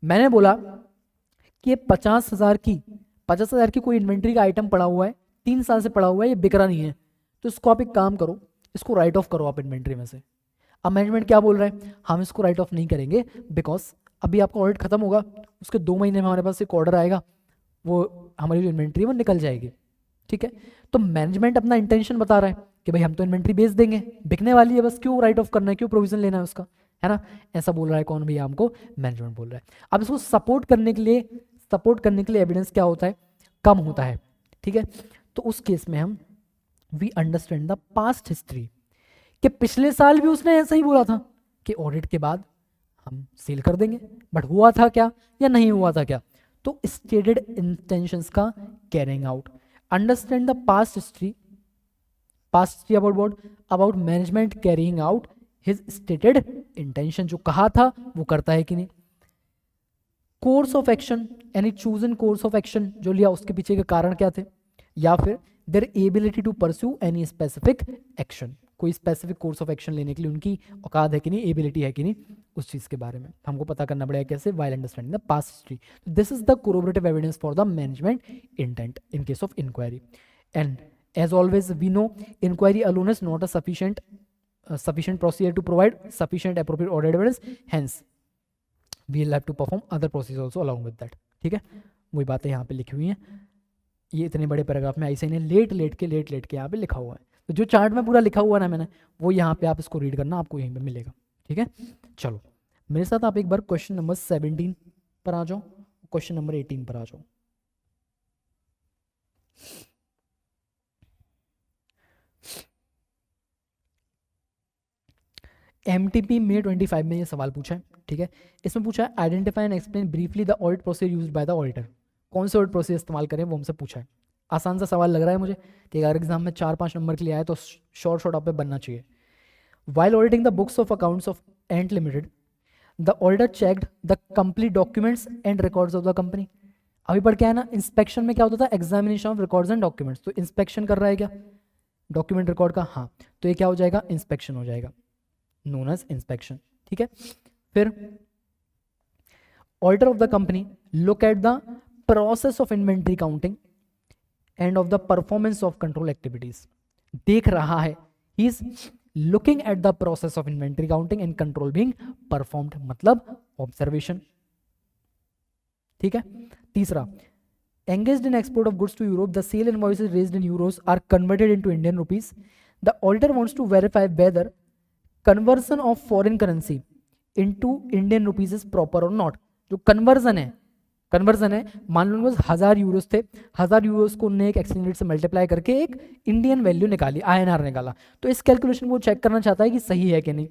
मैंने बोला कि ये 50,000 की कोई इन्वेंट्री का आइटम पड़ा हुआ है, 3 साल से पड़ा हुआ है, ये बिक रहा नहीं है, तो इसको आप एक काम करो, इसको राइट ऑफ करो आप इन्वेंट्री में से। अब मैनेजमेंट क्या बोल रहा है, हम इसको राइट ऑफ नहीं करेंगे बिकॉज अभी आपका ऑडिट खत्म होगा, उसके 2 महीने में हमारे पास एक ऑर्डर आएगा, वो हमारी जो इन्वेंट्री है वो निकल जाएगी। ठीक है, तो मैनेजमेंट अपना इंटेंशन बता रहा है कि भाई हम तो इन्वेंट्री बेच देंगे, बिकने वाली है, बस क्यों राइट ऑफ करना है, क्यों प्रोविजन लेना है उसका, है ना, ऐसा बोल रहा है कौन भैया, हमको मैनेजमेंट बोल रहा है। अब इसको सपोर्ट करने के लिए एविडेंस क्या होता है, कम होता है। ठीक है, तो उस केस में हम we understand the past history, कि पिछले साल भी उसने ऐसा ही बोला था कि ऑडिट के बाद हम सेल कर देंगे, बट हुआ था क्या या नहीं हुआ था क्या, तो स्टेटेड इंटेंशंस का carrying out. Understand the past history about what, about management carrying out his stated intention, जो कहा था वो करता है कि नहीं। Course of action, any chosen course of action जो लिया, उसके पीछे के कारण क्या थे, या फिर their ability to pursue any specific action, कोई स्पेसिफिक कोर्स ऑफ एक्शन लेने के लिए उनकी औकात है कि नहीं, एबिलिटी है कि नहीं, उस चीज़ के बारे में हमको पता करना पड़ेगा कैसे, while understanding the past history. This is the corroborative evidence for the management intent in case of inquiry. And as always we know inquiry alone is not a sufficient procedure to provide sufficient appropriate audit evidence, hence we will have to perform other procedures also along with that। ठीक है, वही बातें यहाँ पे लिखी हुई हैं, ये इतने बड़े पैराग्राफ में ऐसे ही लेट के यहाँ पे लिखा हुआ है, तो जो चार्ट में पूरा लिखा हुआ ना मैंने, वो यहाँ पे आप इसको रीड करना, आपको यहीं पे मिलेगा। ठीक है, चलो मेरे साथ आप एक बार क्वेश्चन नंबर 17 पर आ जाओ, क्वेश्चन नंबर 18 पर आ जाओ। MTP May 25 में ये सवाल पूछा है। ठीक है, इसमें पूछा है identify and explain briefly the audit procedure used by the auditor, कौन से ऑडिट प्रोसीजर इस्तेमाल करें वो हमसे पूछा है। आसान सा सवाल लग रहा है मुझे कि अगर एग्जाम में 4-5 नंबर के लिए आए तो शॉर्ट आप पे बनना चाहिए। While auditing the books of accounts of ant limited, the auditor checked the complete documents and records of the company. अभी पढ़ के आया ना, इंस्पेक्शन में क्या होता था, examination of records and documents, तो इंस्पेक्शन कर रहा है क्या डॉक्यूमेंट रिकॉर्ड का, हाँ, तो ये क्या हो जाएगा, इंस्पेक्शन हो जाएगा, known as inspection। ठीक है, फिर auditor of the company look at the process of inventory counting end of the performance of control activities, देख रहा है, he is looking at the process of inventory counting and control being performed, मतलब ऑब्जर्वेशन। ठीक है, तीसरा engaged in export of goods to Europe, the sale invoices raised in euros are converted into Indian rupees, the auditor wants to verify whether conversion of foreign currency into Indian rupees is proper or not। जो कन्वर्जन है, मान लो बस 1000 यूरोस थे, 1000 यूरोस को उन्होंने एक एक्सचेंज रेट से मल्टीप्लाई करके एक इंडियन वैल्यू निकाली, INR निकाला। तो इस कैलकुलेशन को चेक करना चाहता है कि सही है कि नहीं।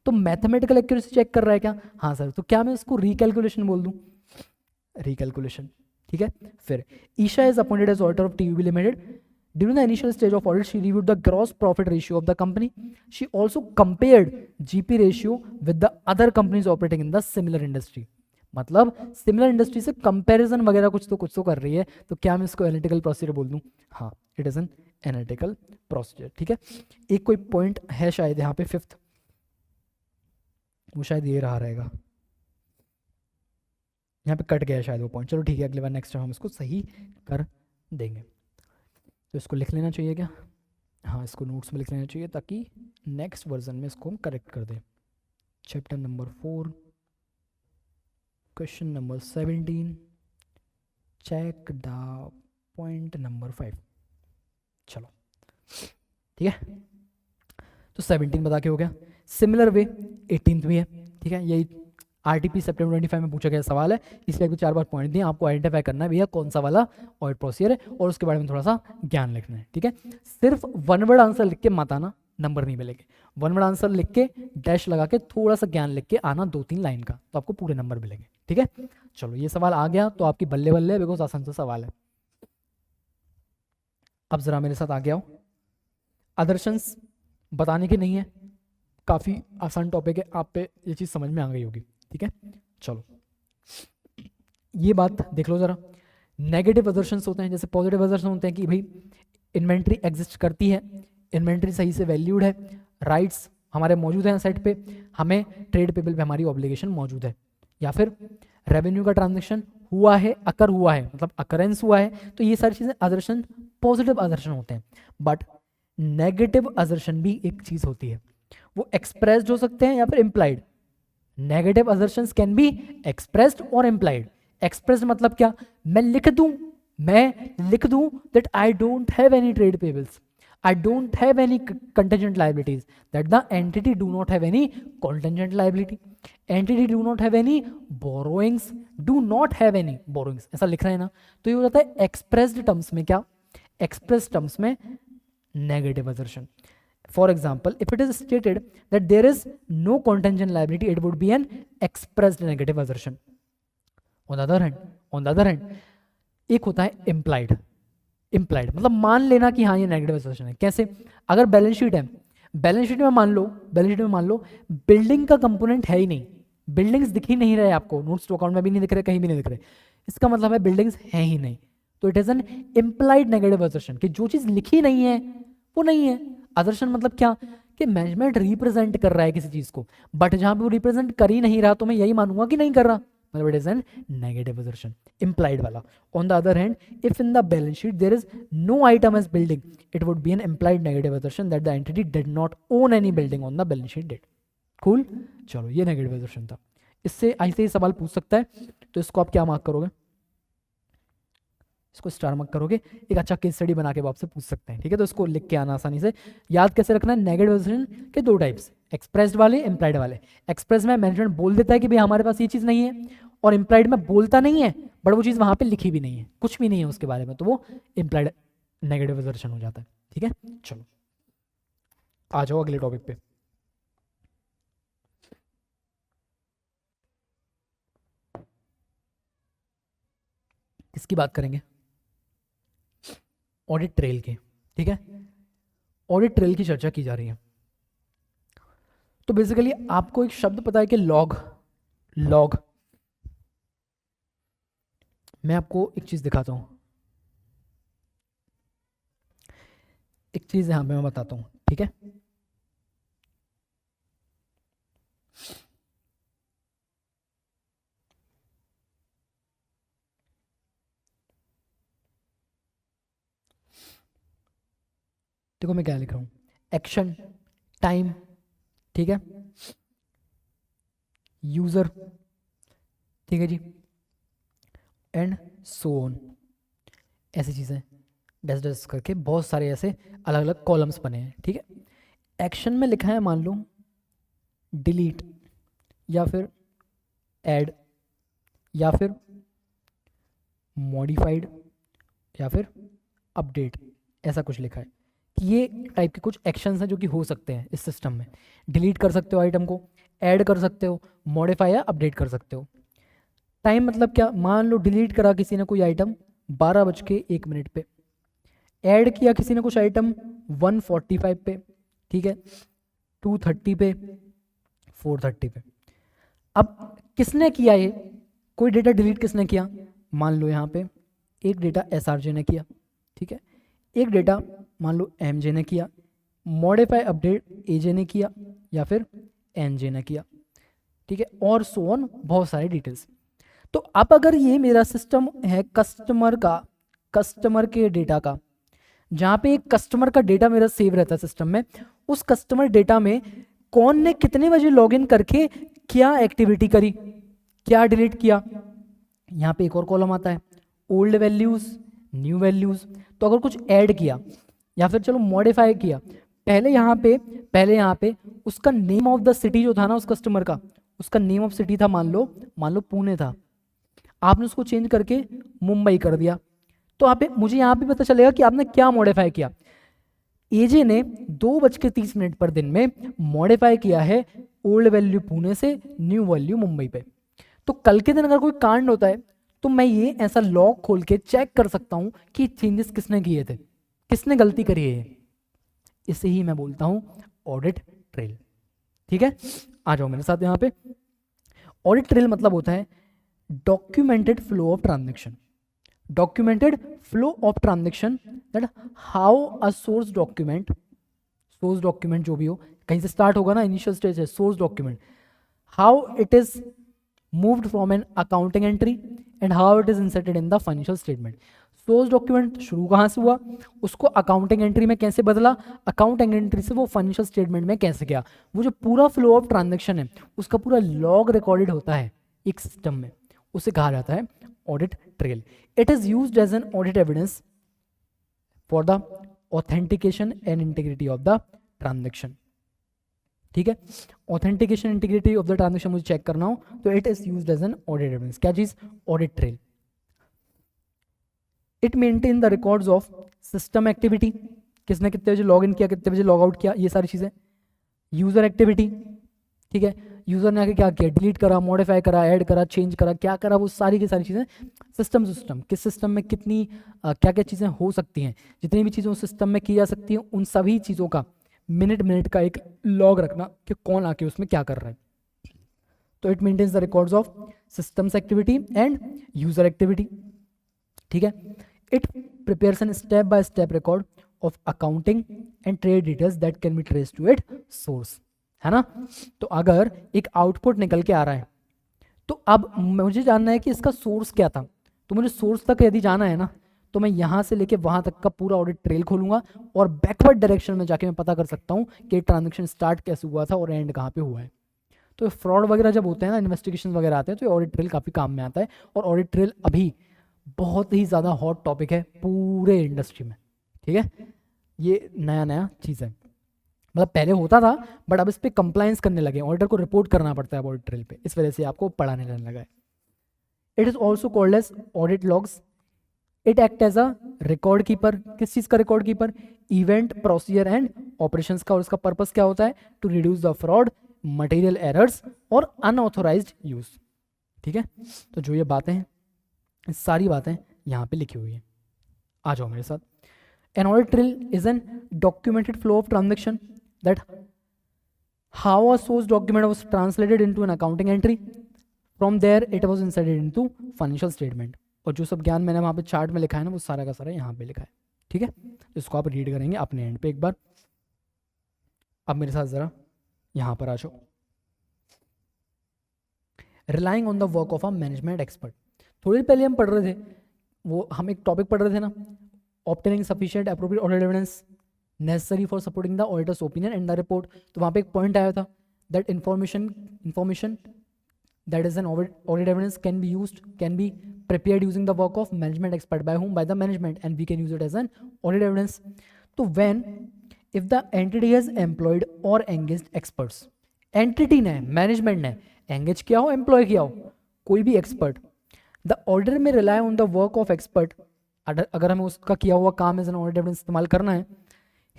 तो मैथमेटिकल एक्यूरेसी चेक कर रहा है क्या? हाँ सर। तो क्या मैं इसको रिकैलकुलेशन बोल दूँ? रिकैलकुलेशन, ठीक है। फिर Isha is appointed as auditor of TUB limited. During the initial stage of audit, she reviewed the gross profit ratio of the company. She also compared GP ratio with the other companies operating in the similar industry. मतलब सिमिलर इंडस्ट्री से कंपैरिजन वगैरह कुछ तो कर रही है। तो क्या मैं इसको एनालिटिकल प्रोसीजर बोल दूं? हाँ, it is an analytical procedure, ठीक है। एक कोई पॉइंट है शायद यहाँ पे 5th, वो शायद ये रहा रहेगा, यहाँ पे कट गया शायद वो पॉइंट। चलो ठीक है, अगले बार नेक्स्ट टाइम हम इसको सही कर देंगे। तो इसको लिख लेना चाहिए क्या? हाँ, इसको नोट्स में लिख लेना चाहिए ताकि नेक्स्ट वर्जन में इसको हम करेक्ट कर दें। Chapter number 4, question number 17, check the point number 5। चलो ठीक है, तो 17 बता के हो गया। सिमिलर वे 18th भी है, ठीक है। यही RTP सितंबर 25 में पूछा गया सवाल है, इसलिए आपको 4 बार पॉइंट दिए, आपको आइडेंटिफाई करना है भैया कौन सा वाला ऑडिट प्रोसीजर है और उसके बारे में थोड़ा सा ज्ञान लिखना है, ठीक है। सिर्फ वन वर्ड आंसर लिख के मत आना, नंबर नहीं मिलेंगे। वन वर्ड आंसर लिख के डैश लगा के थोड़ा सा ज्ञान लिख के आना 2-3 लाइन का, तो आपको पूरे नंबर मिलेंगे, ठीक है। चलो ये सवाल आ गया तो आपकी बल्ले बल्ले, बिकॉज आसान सा सवाल है। अब जरा मेरे साथ आ गया हो, आदर्शंस बताने की नहीं है, काफ़ी आसान टॉपिक है, आप पे ये चीज़ समझ में आ गई होगी, ठीक है। चलो ये बात देख लो जरा। नेगेटिव अजर्शंस होते हैं, जैसे पॉजिटिव अजर्शन होते हैं कि भाई इन्वेंट्री एग्जिस्ट करती है, इन्वेंट्री सही से वैल्यूड है, राइट्स हमारे मौजूद हैं सेट पे, हमें ट्रेड पेबल पे हमारी ऑब्लिगेशन मौजूद है, या फिर रेवेन्यू का ट्रांजेक्शन हुआ है, अकर हुआ है, मतलब अकरेंस हुआ है। तो ये सारी चीज़ें अजर्शन पॉजिटिव अजर्शन होते हैं। बट नेगेटिव अजर्शन भी एक चीज़ होती है, वो एक्सप्रेस्ड हो सकते हैं या फिर implied. Negative assertions can be expressed और इम्प्लाइड। एक्सप्रेस्ड मतलब क्या? मैं लिख दूं that I don't have any trade payables, I don't have any contingent liabilities, that the entity do not have any contingent liability, entity do not have any borrowings, do not have any borrowings, ऐसा लिख रहे हैं ना। तो ये हो जाता है एक्सप्रेस्ड टर्म्स में क्या? एक्सप्रेस्ड टर्म्स में negative assertion. For example, if it is stated that there is no contingent liability, it would be an expressed negative assertion. On the other hand, एक होता है implied मतलब मान लेना कि हाँ ये नेगेटिव assertion है। कैसे? अगर बैलेंस शीट है, बैलेंस शीट में मान लो बिल्डिंग का कंपोनेंट है ही नहीं, बिल्डिंग्स दिख ही नहीं रहे आपको, नोट्स टू अकाउंट में भी नहीं दिख रहे, कहीं भी नहीं दिख रहे, इसका मतलब है बिल्डिंग्स हैं ही नहीं। तो it is N implied negative assertion कि जो चीज़ लिखी नहीं है वो नहीं है। असर्शन मतलब क्या? कि मैनेजमेंट रिप्रेजेंट कर रहा है किसी चीज़ को, बट जहाँ पे वो रिप्रेजेंट कर ही नहीं रहा तो मैं यही मानूंगा कि नहीं कर रहा, मतलब it is an negative assertion, implied वाला। On the other hand, if in the balance sheet there is no item as building, it would be an implied negative assertion that the entity did not own any building on the balance sheet date. Cool, चलो ये नेगेटिव असर्शन था। इससे ऐसे ही सवाल पूछ सकता है, तो इसको आप क्या मार्क करोगे? इसको स्टार मार्क करोगे, एक अच्छा केस स्टडी बना के वो आपसे पूछ सकते हैं, ठीक है। तो इसको लिख के आना आसानी से। याद कैसे रखना है? नेगेटिव असर्शन के 2 टाइप्स, एक्सप्रेस्ड वाले, इम्प्लाइड वाले। एक्सप्रेस में मैनेजमेंट बोल देता है कि भाई हमारे पास ये चीज़ नहीं है, और इम्प्लाइड में बोलता नहीं है बट वो चीज़ वहाँ पे लिखी भी नहीं है, कुछ भी नहीं है उसके बारे में, तो वो इम्प्लाइड नेगेटिव असर्शन हो जाता है, ठीक है। चलो आ जाओ अगले टॉपिक पे। इसकी बात करेंगे, ऑडिट ट्रेल के, ठीक है। ऑडिट ट्रेल की चर्चा की जा रही है। तो बेसिकली आपको एक शब्द पता है कि लॉग। मैं आपको एक चीज दिखाता हूं, एक चीज यहां पे मैं बताता हूं, ठीक है। देखो मैं क्या लिख रहा हूं, एक्शन, टाइम, ठीक है, यूजर, ठीक है जी, एंड सो ऑन, ऐसी चीजें डैश डैश करके बहुत सारे ऐसे अलग अलग कॉलम्स बने हैं, ठीक है। एक्शन में लिखा है मान लो डिलीट या फिर ऐड, या फिर मॉडिफाइड या फिर अपडेट, ऐसा कुछ लिखा है कि ये टाइप के कुछ एक्शंस हैं जो कि हो सकते हैं इस सिस्टम में। डिलीट कर सकते हो आइटम को, ऐड कर सकते हो, मॉडिफाई या अपडेट कर सकते हो। टाइम मतलब क्या, मान लो डिलीट करा किसी ने कोई आइटम 12:01 पे, ऐड किया किसी ने कुछ आइटम 1:45 पे, ठीक है, 2:30 पे, 4:30 पे। अब किसने किया ये, कोई डेटा डिलीट किसने किया, मान लो यहाँ पे एक डेटा SRJ ने किया, ठीक है, एक डेटा मान लो MJ ने किया, मॉडिफाई अपडेट AJ ने किया या फिर NJ ने किया, ठीक है, और सो ऑन, बहुत सारे डिटेल्स। तो अब अगर ये मेरा सिस्टम है कस्टमर का, कस्टमर के डेटा का, जहाँ पे एक कस्टमर का डेटा मेरा सेव रहता है सिस्टम में, उस कस्टमर डेटा में कौन ने कितने बजे लॉगिन करके क्या एक्टिविटी करी, क्या डिलीट किया, यहाँ पे एक और कॉलम आता है ओल्ड वैल्यूज, न्यू वैल्यूज। तो अगर कुछ ऐड किया या फिर चलो मॉडिफाई किया, पहले यहाँ पे उसका नेम ऑफ द सिटी जो था ना उस कस्टमर का, उसका नेम ऑफ सिटी था मान लो पुणे था, आपने उसको चेंज करके मुंबई कर दिया, तो आप मुझे यहाँ पे पता चलेगा कि आपने क्या मॉडिफाई किया। एजे ने 2:30 पर दिन में मॉडिफाई किया है ओल्ड वैल्यू पुणे से न्यू वैल्यू मुंबई पे। तो कल के दिन अगर कोई कांड होता है तो मैं ये ऐसा लॉग खोल के चेक कर सकता हूं कि चेंजेस किसने किए थे, किसने गलती करी है। इसे ही मैं बोलता हूं ऑडिट ट्रेल। ठीक है, आ जाओ मेरे साथ यहाँ पे। ऑडिट ट्रेल मतलब होता है documented flow of transaction, documented flow of transaction, that how a source document जो भी हो, कहीं से स्टार्ट होगा ना, इनिशियल स्टेज है source document, how it is moved from an accounting entry and how it is inserted in the financial statement. Source document शुरू कहाँ से हुआ, उसको अकाउंटिंग एंट्री में कैसे बदला, अकाउंटिंग एंट्री से वो फाइनेंशियल स्टेटमेंट में कैसे गया, वो जो पूरा फ्लो ऑफ ट्रांजेक्शन है उसका पूरा लॉग रिकॉर्डेड होता है एक सिस्टम में, उसे कहा जाता है audit trail. It is used as an audit evidence for the authentication and integrity of the transaction। ठीक है, authentication integrity of the transaction मुझे चेक करना हो तो it is used as an audit evidence. क्या चीज, audit trail. It maintain the records of system activity, किसने कितने बजे लॉग इन किया, कितने बजे लॉग आउट किया, ये सारी चीजें। यूजर एक्टिविटी, ठीक है, यूजर ने आके क्या किया, डिलीट करा, मॉडिफाई करा, ऐड करा, चेंज करा, क्या करा, वो सारी की सारी चीज़ें। सिस्टम किस सिस्टम में कितनी क्या क्या चीज़ें हो सकती हैं, जितनी भी चीज़ें उस सिस्टम में की जा सकती हैं, उन सभी चीज़ों का मिनट का एक लॉग रखना कि कौन आके उसमें क्या कर रहा है। तो it maintains the records of systems activity and user activity. ठीक है, it prepares an step by step record of accounting and trade details that can be trace to it source, है ना। तो अगर एक आउटपुट निकल के आ रहा है तो अब मुझे जानना है कि इसका सोर्स क्या था, तो मुझे सोर्स तक यदि जाना है ना, तो मैं यहाँ से लेके वहाँ तक का पूरा ऑडिट ट्रेल खोलूंगा और बैकवर्ड डायरेक्शन में जाके मैं पता कर सकता हूँ कि ट्रांजेक्शन स्टार्ट कैसे हुआ था और एंड कहाँ पे हुआ है। तो फ्रॉड वगैरह जब होते हैं ना, इन्वेस्टिगेशन वगैरह आते हैं, तो ऑडिट ट्रेल काफ़ी काम में आता है। और ऑडिट ट्रेल अभी बहुत ही ज़्यादा हॉट टॉपिक है पूरे इंडस्ट्री में। ठीक है, ये नया चीज़ है, मतलब पहले होता था बट अब इस पर कंप्लायंस करने लगे, ऑडिटर को रिपोर्ट करना पड़ता है ऑडिट ट्रेल पे, इस वजह से आपको पढ़ाने लगने लगा है। It is also called as audit logs. It act as a record keeper, किस चीज का record keeper, event, procedure and operations का। और इसका पर्पस क्या होता है, to reduce the fraud, material errors और अनऑथोराइज्ड यूज। ठीक है, तो जो ये बातें हैं, सारी बातें यहाँ पे लिखी हुई है। आ जाओ मेरे साथ। An audit trail is an documented flow of transaction, that how a source document was translated into an accounting entry, from there it was inserted into financial statement। और जो सब ज्ञान मैंने वहाँ पे चार्ट में लिखा है ना, वो सारा का सारा यहाँ पे लिखा है। ठीक है, इसको आप रीड करेंगे अपने एंड पे एक बार। अब मेरे साथ ज़रा यहाँ पर आ जाओ। Relying on the work of a management expert. थोड़ी देर पहले हम पढ़ रहे थे, वो हम एक टॉपिक पढ़ रहे थे ना, obtaining sufficient appropriate audit evidence necessary for supporting the auditor's opinion and the report। तो वहाँ पे एक पॉइंट आया था that information that is an audit evidence can be prepared using the work of management expert, by whom, by the management, and we can use it as an audit evidence। तो when if the entity has employed or engaged experts, entity ने, management ने engage किया हो, employ किया हो कोई भी expert, द ऑर्डर में rely on the work of expert, अगर हमें उसका किया हुआ काम एज एन ऑडिट एविडेंस इस्तेमाल करना है,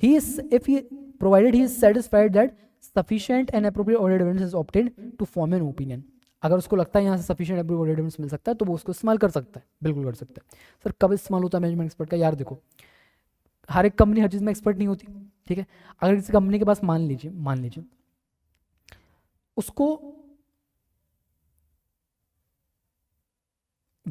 he is if he provided he is satisfied that sufficient and appropriate audit evidence is obtained to form an opinion, अगर उसको लगता है यहाँ से सफिशिएंट एप्रोप्रिएट ऑडिट एविडेंस मिल सकता है तो वो उसको इस्तेमाल कर सकता है, बिल्कुल कर सकता है। सर कब इस्तेमाल होता है मैनेजमेंट एक्सपर्ट का? यार देखो, हर एक कंपनी हर चीज़ में एक्सपर्ट नहीं होती, ठीक है। अगर किसी कंपनी के पास मान लीजिए उसको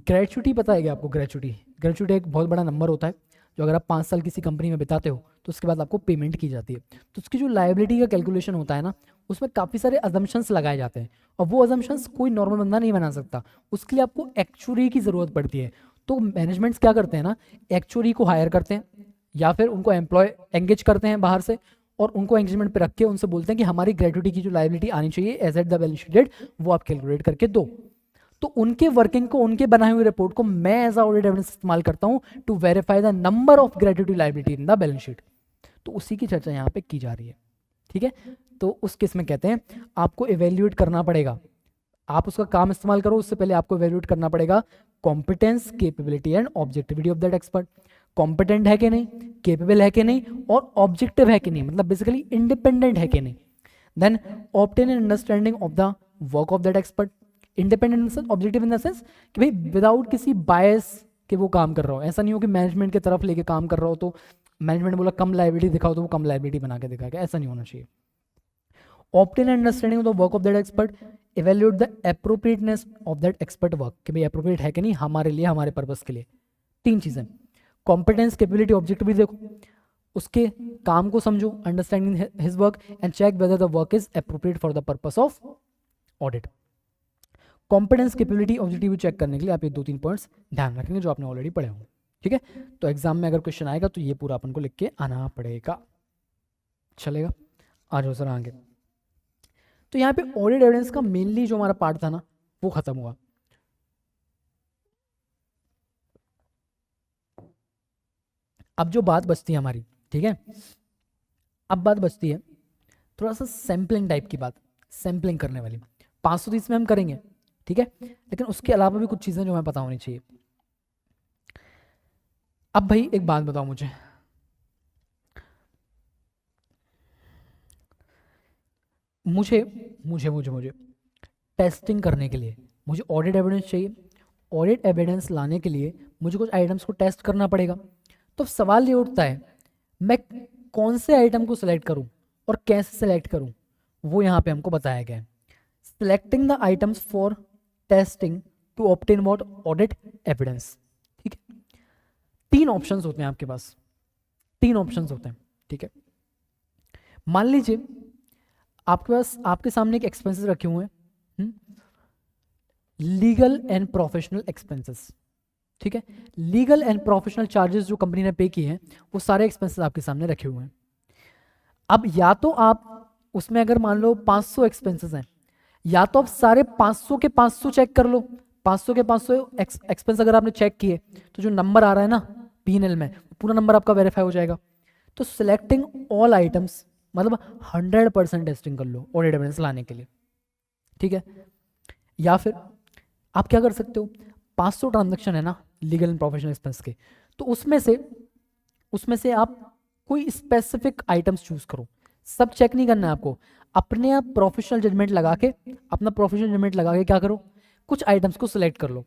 ग्रेचुटी पता है क्या आपको? ग्रेचुटी एक बहुत बड़ा नंबर होता है जो अगर आप 5 साल किसी कंपनी में बिताते हो तो उसके बाद आपको पेमेंट की जाती है। तो उसकी जो लायबिलिटी का कैलकुलेशन होता है ना, उसमें काफ़ी सारे अजम्पशंस लगाए जाते हैं और वो अजम्पशंस कोई नॉर्मल बंदा नहीं बना सकता, उसके लिए आपको एक्चुअरी की ज़रूरत पड़ती है। तो मैनेजमेंट्स क्या करते हैं ना, एक्चुअरी को हायर करते हैं या फिर उनको एम्प्लॉय एंगेज करते हैं बाहर से और उनको एंगेजमेंट पे रख के उनसे बोलते हैं कि हमारी ग्रेचुटी की जो लायबिलिटी आनी चाहिए as at the balance sheet date वो आप कैलकुलेट करके दो। तो उनके वर्किंग को, उनके बनाए हुए रिपोर्ट को मैं एज ऑडिट एविडेंस इस्तेमाल करता हूं to verify the number of gratuity liability in the balance sheet. तो उसी की चर्चा यहाँ पे की जा रही है, ठीक है। तो उस केस में कहते हैं आपको इवेल्युएट करना पड़ेगा, आप उसका काम इस्तेमाल करो उससे पहले आपको इवेल्युएट करना पड़ेगा competence, capability and objectivity of that expert. Competent है कि नहीं, कैपेबल है कि नहीं और ऑब्जेक्टिव है कि नहीं, मतलब बेसिकली इंडिपेंडेंट है कि नहीं। Then obtain an understanding of the work of that expert. Independent objective in the sense कि भाई विदाउट किसी बायस के वो काम कर रहा हो, ऐसा नहीं हो कि मैनेजमेंट की तरफ लेके काम कर रहा हो तो मैनेजमेंट ने बोला कम लायबिलिटी दिखाओ तो वो कम लायबिलिटी बना के दिखाएगा, ऐसा नहीं होना चाहिए। Obtain an understanding of the work of that expert, evaluate the appropriateness of that expert work, कि भाई एप्रोप्रिएट है कि नहीं हमारे लिए, हमारे पर्पस के लिए। 3 चीज़ें, कॉम्पिटेंस, कैपेबिलिटी, ऑब्जेक्टिविटी, देखो उसके काम को समझो, understanding his work and check whether the work is appropriate for the purpose of audit. Competence, capability, objectivity check करने के लिए आप ये 2-3 पॉइंट्स ध्यान रखेंगे जो आपने ऑलरेडी पढ़े होंगे, ठीक है। तो एग्जाम में अगर क्वेश्चन आएगा तो ये पूरा अपन को लिख के आना पड़ेगा, चलेगा। आ जाओ सर आगे। तो यहाँ पे ऑडिट एविडेंस का मेनली जो हमारा पार्ट था ना वो खत्म हुआ। अब जो बात बचती है हमारी, ठीक है, अब बात बचती है थोड़ा सा सैम्पलिंग टाइप की बात, सैम्पलिंग करने वाली। 530 में हम करेंगे, ठीक है, लेकिन उसके अलावा भी कुछ चीज़ें जो हमें पता होनी चाहिए। अब भाई एक बात बताओ मुझे, मुझे मुझे मुझे मुझे टेस्टिंग करने के लिए मुझे ऑडिट एविडेंस चाहिए। ऑडिट एविडेंस लाने के लिए मुझे कुछ आइटम्स को टेस्ट करना पड़ेगा। तो सवाल ये उठता है मैं कौन से आइटम को सिलेक्ट करूं और कैसे सिलेक्ट करूं, वो यहाँ पे हमको बताया गया है। Selecting the items for testing to obtain what, audit evidence, ठीक है। 3 ऑप्शंस होते हैं आपके पास, 3 ऑप्शंस होते हैं, ठीक है। मान लीजिए आपके पास, आपके सामने एक एक्सपेंसेस रखे हुए हैं, लीगल एंड प्रोफेशनल एक्सपेंसेस, ठीक है। लीगल एंड प्रोफेशनल चार्जेस जो कंपनी ने पे किए हैं वो सारे एक्सपेंसेस आपके सामने रखे हुए हैं। अब या तो आप उसमें अगर मान लो 500 एक्सपेंसेस हैं, या तो आप सारे 500 के 500 चेक कर लो। 500 के 500 एक्सपेंस अगर आपने चेक किए तो जो नंबर आ रहा है ना P&L में, पूरा नंबर आपका वेरीफाई हो जाएगा। तो सिलेक्टिंग ऑल आइटम्स मतलब 100% टेस्टिंग कर लो ऑडिट एविडेंस लाने के लिए, ठीक है। या फिर आप क्या कर सकते हो, 500 ट्रांजैक्शन है ना लीगल एंड प्रोफेशनल एक्सपेंस के, तो उसमें से आप कोई स्पेसिफिक आइटम्स चूज करो। सब चेक नहीं करना है आपको, अपने आप प्रोफेशनल जजमेंट लगा के, अपना प्रोफेशनल जजमेंट लगा के क्या करो, कुछ आइटम्स को सिलेक्ट कर लो।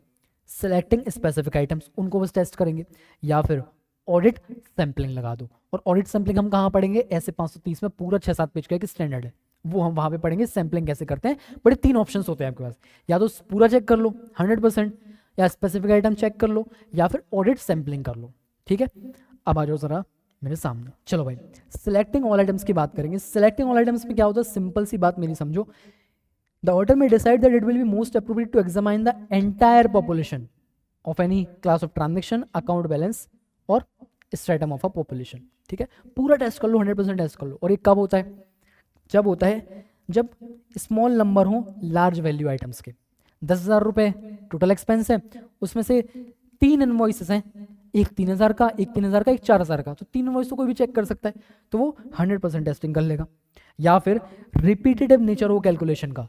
सिलेक्टिंग स्पेसिफिक आइटम्स, उनको बस टेस्ट करेंगे। या फिर ऑडिट सैम्पलिंग लगा दो, और ऑडिट सैम्पलिंग हम कहाँ पढ़ेंगे, ऐसे 530 में पूरा 6-7 पेज का एक स्टैंडर्ड है, वो हम वहाँ पे पढ़ेंगे सैम्पलिंग कैसे करते हैं। बड़े 3 ऑप्शंस होते हैं आपके पास, या तो पूरा चेक कर लो 100%, या स्पेसिफिक आइटम चेक कर लो, या फिर ऑडिट सैम्पलिंग कर लो, ठीक है। अब आ जाओ जरा मेरे सामने, चलो भाई सिलेक्टिंग ऑल आइटम्स की बात करेंगे। सिलेक्टिंग ऑल आइटम्स में क्या होता है, सिंपल सी बात मेरी समझो, the auditor may decide that it will be most appropriate to examine the entire population of any class of transaction, account balance और स्ट्रेटम ऑफ अ पॉपुलेशन, ठीक है। पूरा टेस्ट कर लो, 100% टेस्ट कर लो। और ये कब होता है, जब होता है जब स्मॉल नंबर हो लार्ज वैल्यू आइटम्स के। 10,000 रुपये टोटल एक्सपेंस है, उसमें से 3 इनवॉइसेस हैं, एक 3,000 का, एक 3,000 का, एक 4,000 का, तो 3 इनवॉइस तो कोई भी चेक कर सकता है, तो वो 100% टेस्टिंग कर लेगा। या फिर रिपीटेटिव नेचर हो कैलकुलेशन का,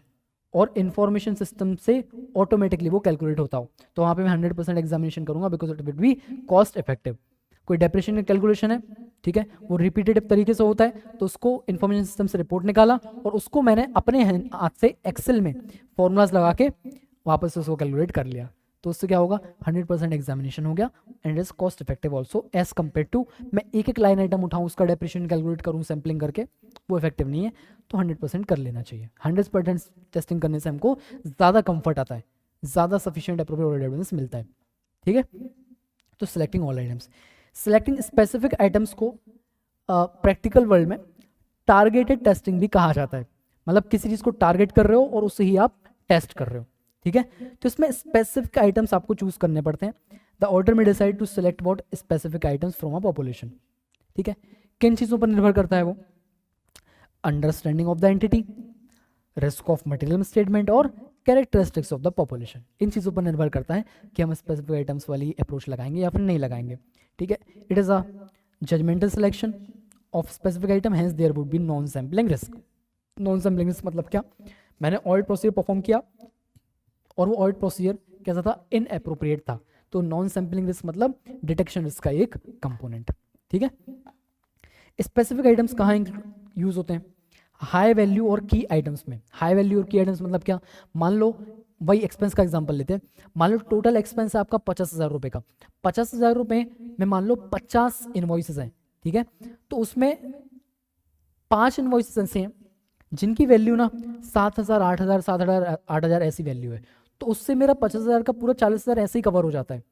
और इंफॉर्मेशन सिस्टम से ऑटोमेटिकली वो कैलकुलेट होता हो, तो वहाँ पे मैं 100% एग्जामिनेशन करूंगा, because it will B cost effective. कोई डेप्रेशन का कैलकुलेशन है, ठीक है, वो रिपीटेटिव तरीके से होता है, तो उसको इंफॉर्मेशन सिस्टम से रिपोर्ट निकाला और उसको मैंने अपने हाथ से एक्सेल में फॉर्मूलाज लगा के वापस से उसको कैलकुलेट कर लिया, तो उससे क्या होगा, 100% एग्जामिनेशन हो गया and is cost effective also as compare to मैं एक एक लाइन आइटम उठाऊँ उसका डेप्रेशन कैलकुलेट करूँ सैम्पलिंग करके, वो इफेक्टिव नहीं है, तो 100% कर लेना चाहिए। 100% टेस्टिंग करने से हमको ज़्यादा कंफर्ट आता है, ज़्यादा सफिशिएंट अप्रोप्रिएट एविडेंस मिलता है, ठीक है। तो selecting all items, selecting specific items को प्रैक्टिकल वर्ल्ड में टारगेटेड टेस्टिंग भी कहा जाता है, मतलब किसी चीज़ को टारगेट कर रहे हो और उससे ही आप टेस्ट कर रहे हो, ठीक है। तो इसमें स्पेसिफिक आइटम्स आपको चूज करने पड़ते हैं। The auditor may decide to select what specific items from a population, ठीक है। किन चीज़ों पर निर्भर करता है वो, understanding of the entity, risk of material statement और कैरेक्टरिस्टिक्स ऑफ द पॉपुलेशन, इन चीज़ों पर निर्भर करता है कि हम स्पेसिफिक आइटम्स वाली अप्रोच लगाएंगे या फिर नहीं लगाएंगे, ठीक है। It is a judgmental selection of specific item, hence there would be non sampling risk. Non sampling risk मतलब क्या, मैंने ऑडिट प्रोसीजर परफॉर्म किया और वो ऑडिट प्रोसीजर कैसा था, इनएप्रोप्रिएट था, तो नॉन सैम्पलिंग रिस्क मतलब डिटेक्शन रिस्क का एक कंपोनेंट, ठीक है। स्पेसिफिक आइटम्स कहाँ यूज होते हैं, हाई वैल्यू और की आइटम्स में। हाई वैल्यू और की आइटम्स मतलब क्या, मान लो वही एक्सपेंस का एग्जांपल लेते हैं, मान लो टोटल एक्सपेंस है आपका 50,000 रुपये का, 50,000 रुपये में मान लो 50 इनवॉइसेस हैं, ठीक है, तो उसमें 5 इनवॉइसेस ऐसे हैं जिनकी वैल्यू ना 7,000, 8,000, 7,000, 8,000 ऐसी वैल्यू है, तो उससे मेरा 50,000 का पूरा 40,000 ऐसे ही कवर हो जाता है,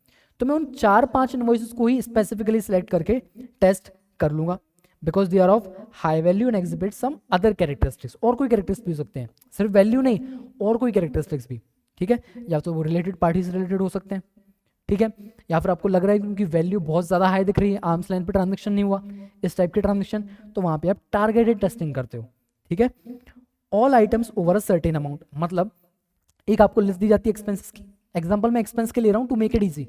तो मैं उन 4-5 इनवॉइसेस को ही स्पेसिफिकली सिलेक्ट करके टेस्ट कर लूंगा, because they are of high value and exhibit some other characteristics, और कोई कैरेक्टरिस्टिक्स भी हो सकते हैं, सिर्फ वैल्यू नहीं और कोई कैरेक्टरिस्टिक्स भी, ठीक है, या तो वो रिलेटेड पार्टी से रिलेटेड हो सकते हैं, ठीक है, या फिर आपको लग रहा है कि उनकी वैल्यू बहुत ज़्यादा हाई दिख रही है, आर्म्स लाइन पे ट्रांजेक्शन नहीं हुआ, इस टाइप के ट्रांजेक्शन, तो वहाँ पे आप टारगेटेड टेस्टिंग करते हो, ठीक है। All items over a certain amount, मतलब एक आपको लिस्ट दी जाती है एक्सपेंसेस की, एग्जांपल मैं एक्सपेंस के ले रहा हूँ टू मेक इट इजी,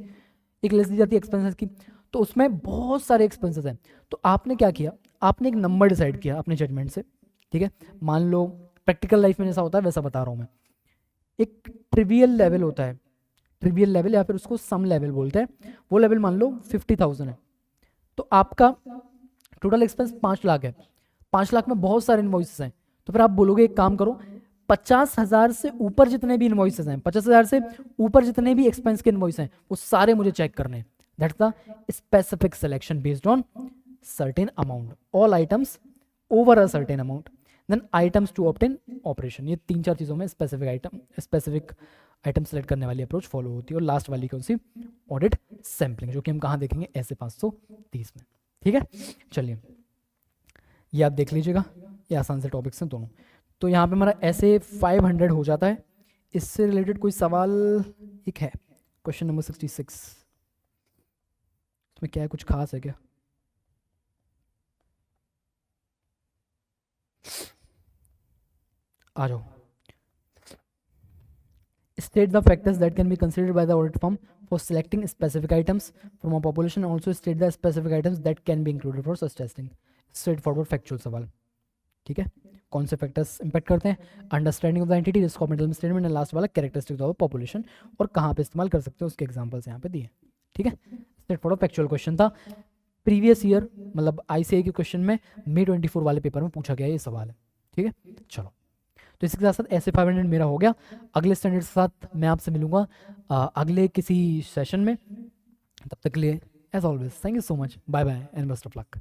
एक लिस्ट दी जाती है एक्सपेंसेस की, तो उसमें बहुत सारे एक्सपेंसेस हैं, तो आपने क्या किया, आपने एक नंबर डिसाइड किया अपने जजमेंट से, ठीक है। मान लो प्रैक्टिकल लाइफ में जैसा होता है वैसा बता रहा हूँ मैं, एक ट्रिवियल लेवल होता है, ट्रिवियल लेवल या फिर उसको सम लेवल बोलते हैं, वो लेवल मान लो 50,000 है, तो आपका टोटल एक्सपेंस 5 लाख है, 5 लाख में बहुत सारे इनवॉइसेस हैं, तो फिर आप बोलोगे एक काम करो, 50,000 से ऊपर जितने भी इनवॉइसेस हैं, 50,000 से ऊपर जितने भी एक्सपेंस के इनवॉइस हैं वो सारे मुझे चेक करने हैं, that's the specific selection based on certain amount, all items over a certain amount, then items to obtain operation, ये 3-4 चीज़ों में स्पेसिफिक आइटम सेलेक्ट करने वाली अप्रोच फॉलो होती है, और लास्ट वाली कौन सी, ऑडिट सैम्पलिंग, जो कि हम कहाँ देखेंगे, ऐसे 530 में, ठीक है। चलिए ये आप देख लीजिएगा, ये आसान से टॉपिक्स हैं दोनों, तो यहाँ पे हमारा ऐसे 500 हो जाता है। इससे रिलेटेड कोई सवाल एक है, क्वेश्चन नंबर 66, इसमें क्या है, कुछ खास है क्या, आ जाओ। State the factors that can be considered by the audit firm for selecting specific items from a population, and also state the specific items that can be included for such testing. Straight forward factual सवाल, ठीक है। कौन से फैक्टर्स इंपैक्ट करते हैं, understanding of the entity, risk of material statement, and last वाला कैरेक्टरिस्टिक्स ऑफ पॉपुलेशन, और कहाँ पे इस्तेमाल कर सकते हो उसके एग्जांपल्स यहाँ पे दिए, ठीक है। स्ट्रेट फॉरवर्ड फैक्चुअल क्वेश्चन था, प्रीवियस ईयर मतलब ICAI के क्वेश्चन में May 24 वाले पेपर में पूछा गया ये सवाल है, ठीक है। चलो, तो इसके साथ साथ ऐसे 500 मेरा हो गया, अगले स्टैंडर्ड के साथ मैं आपसे मिलूंगा अगले किसी सेशन में, तब तक के लिए as always thank you so much, bye bye and best of luck.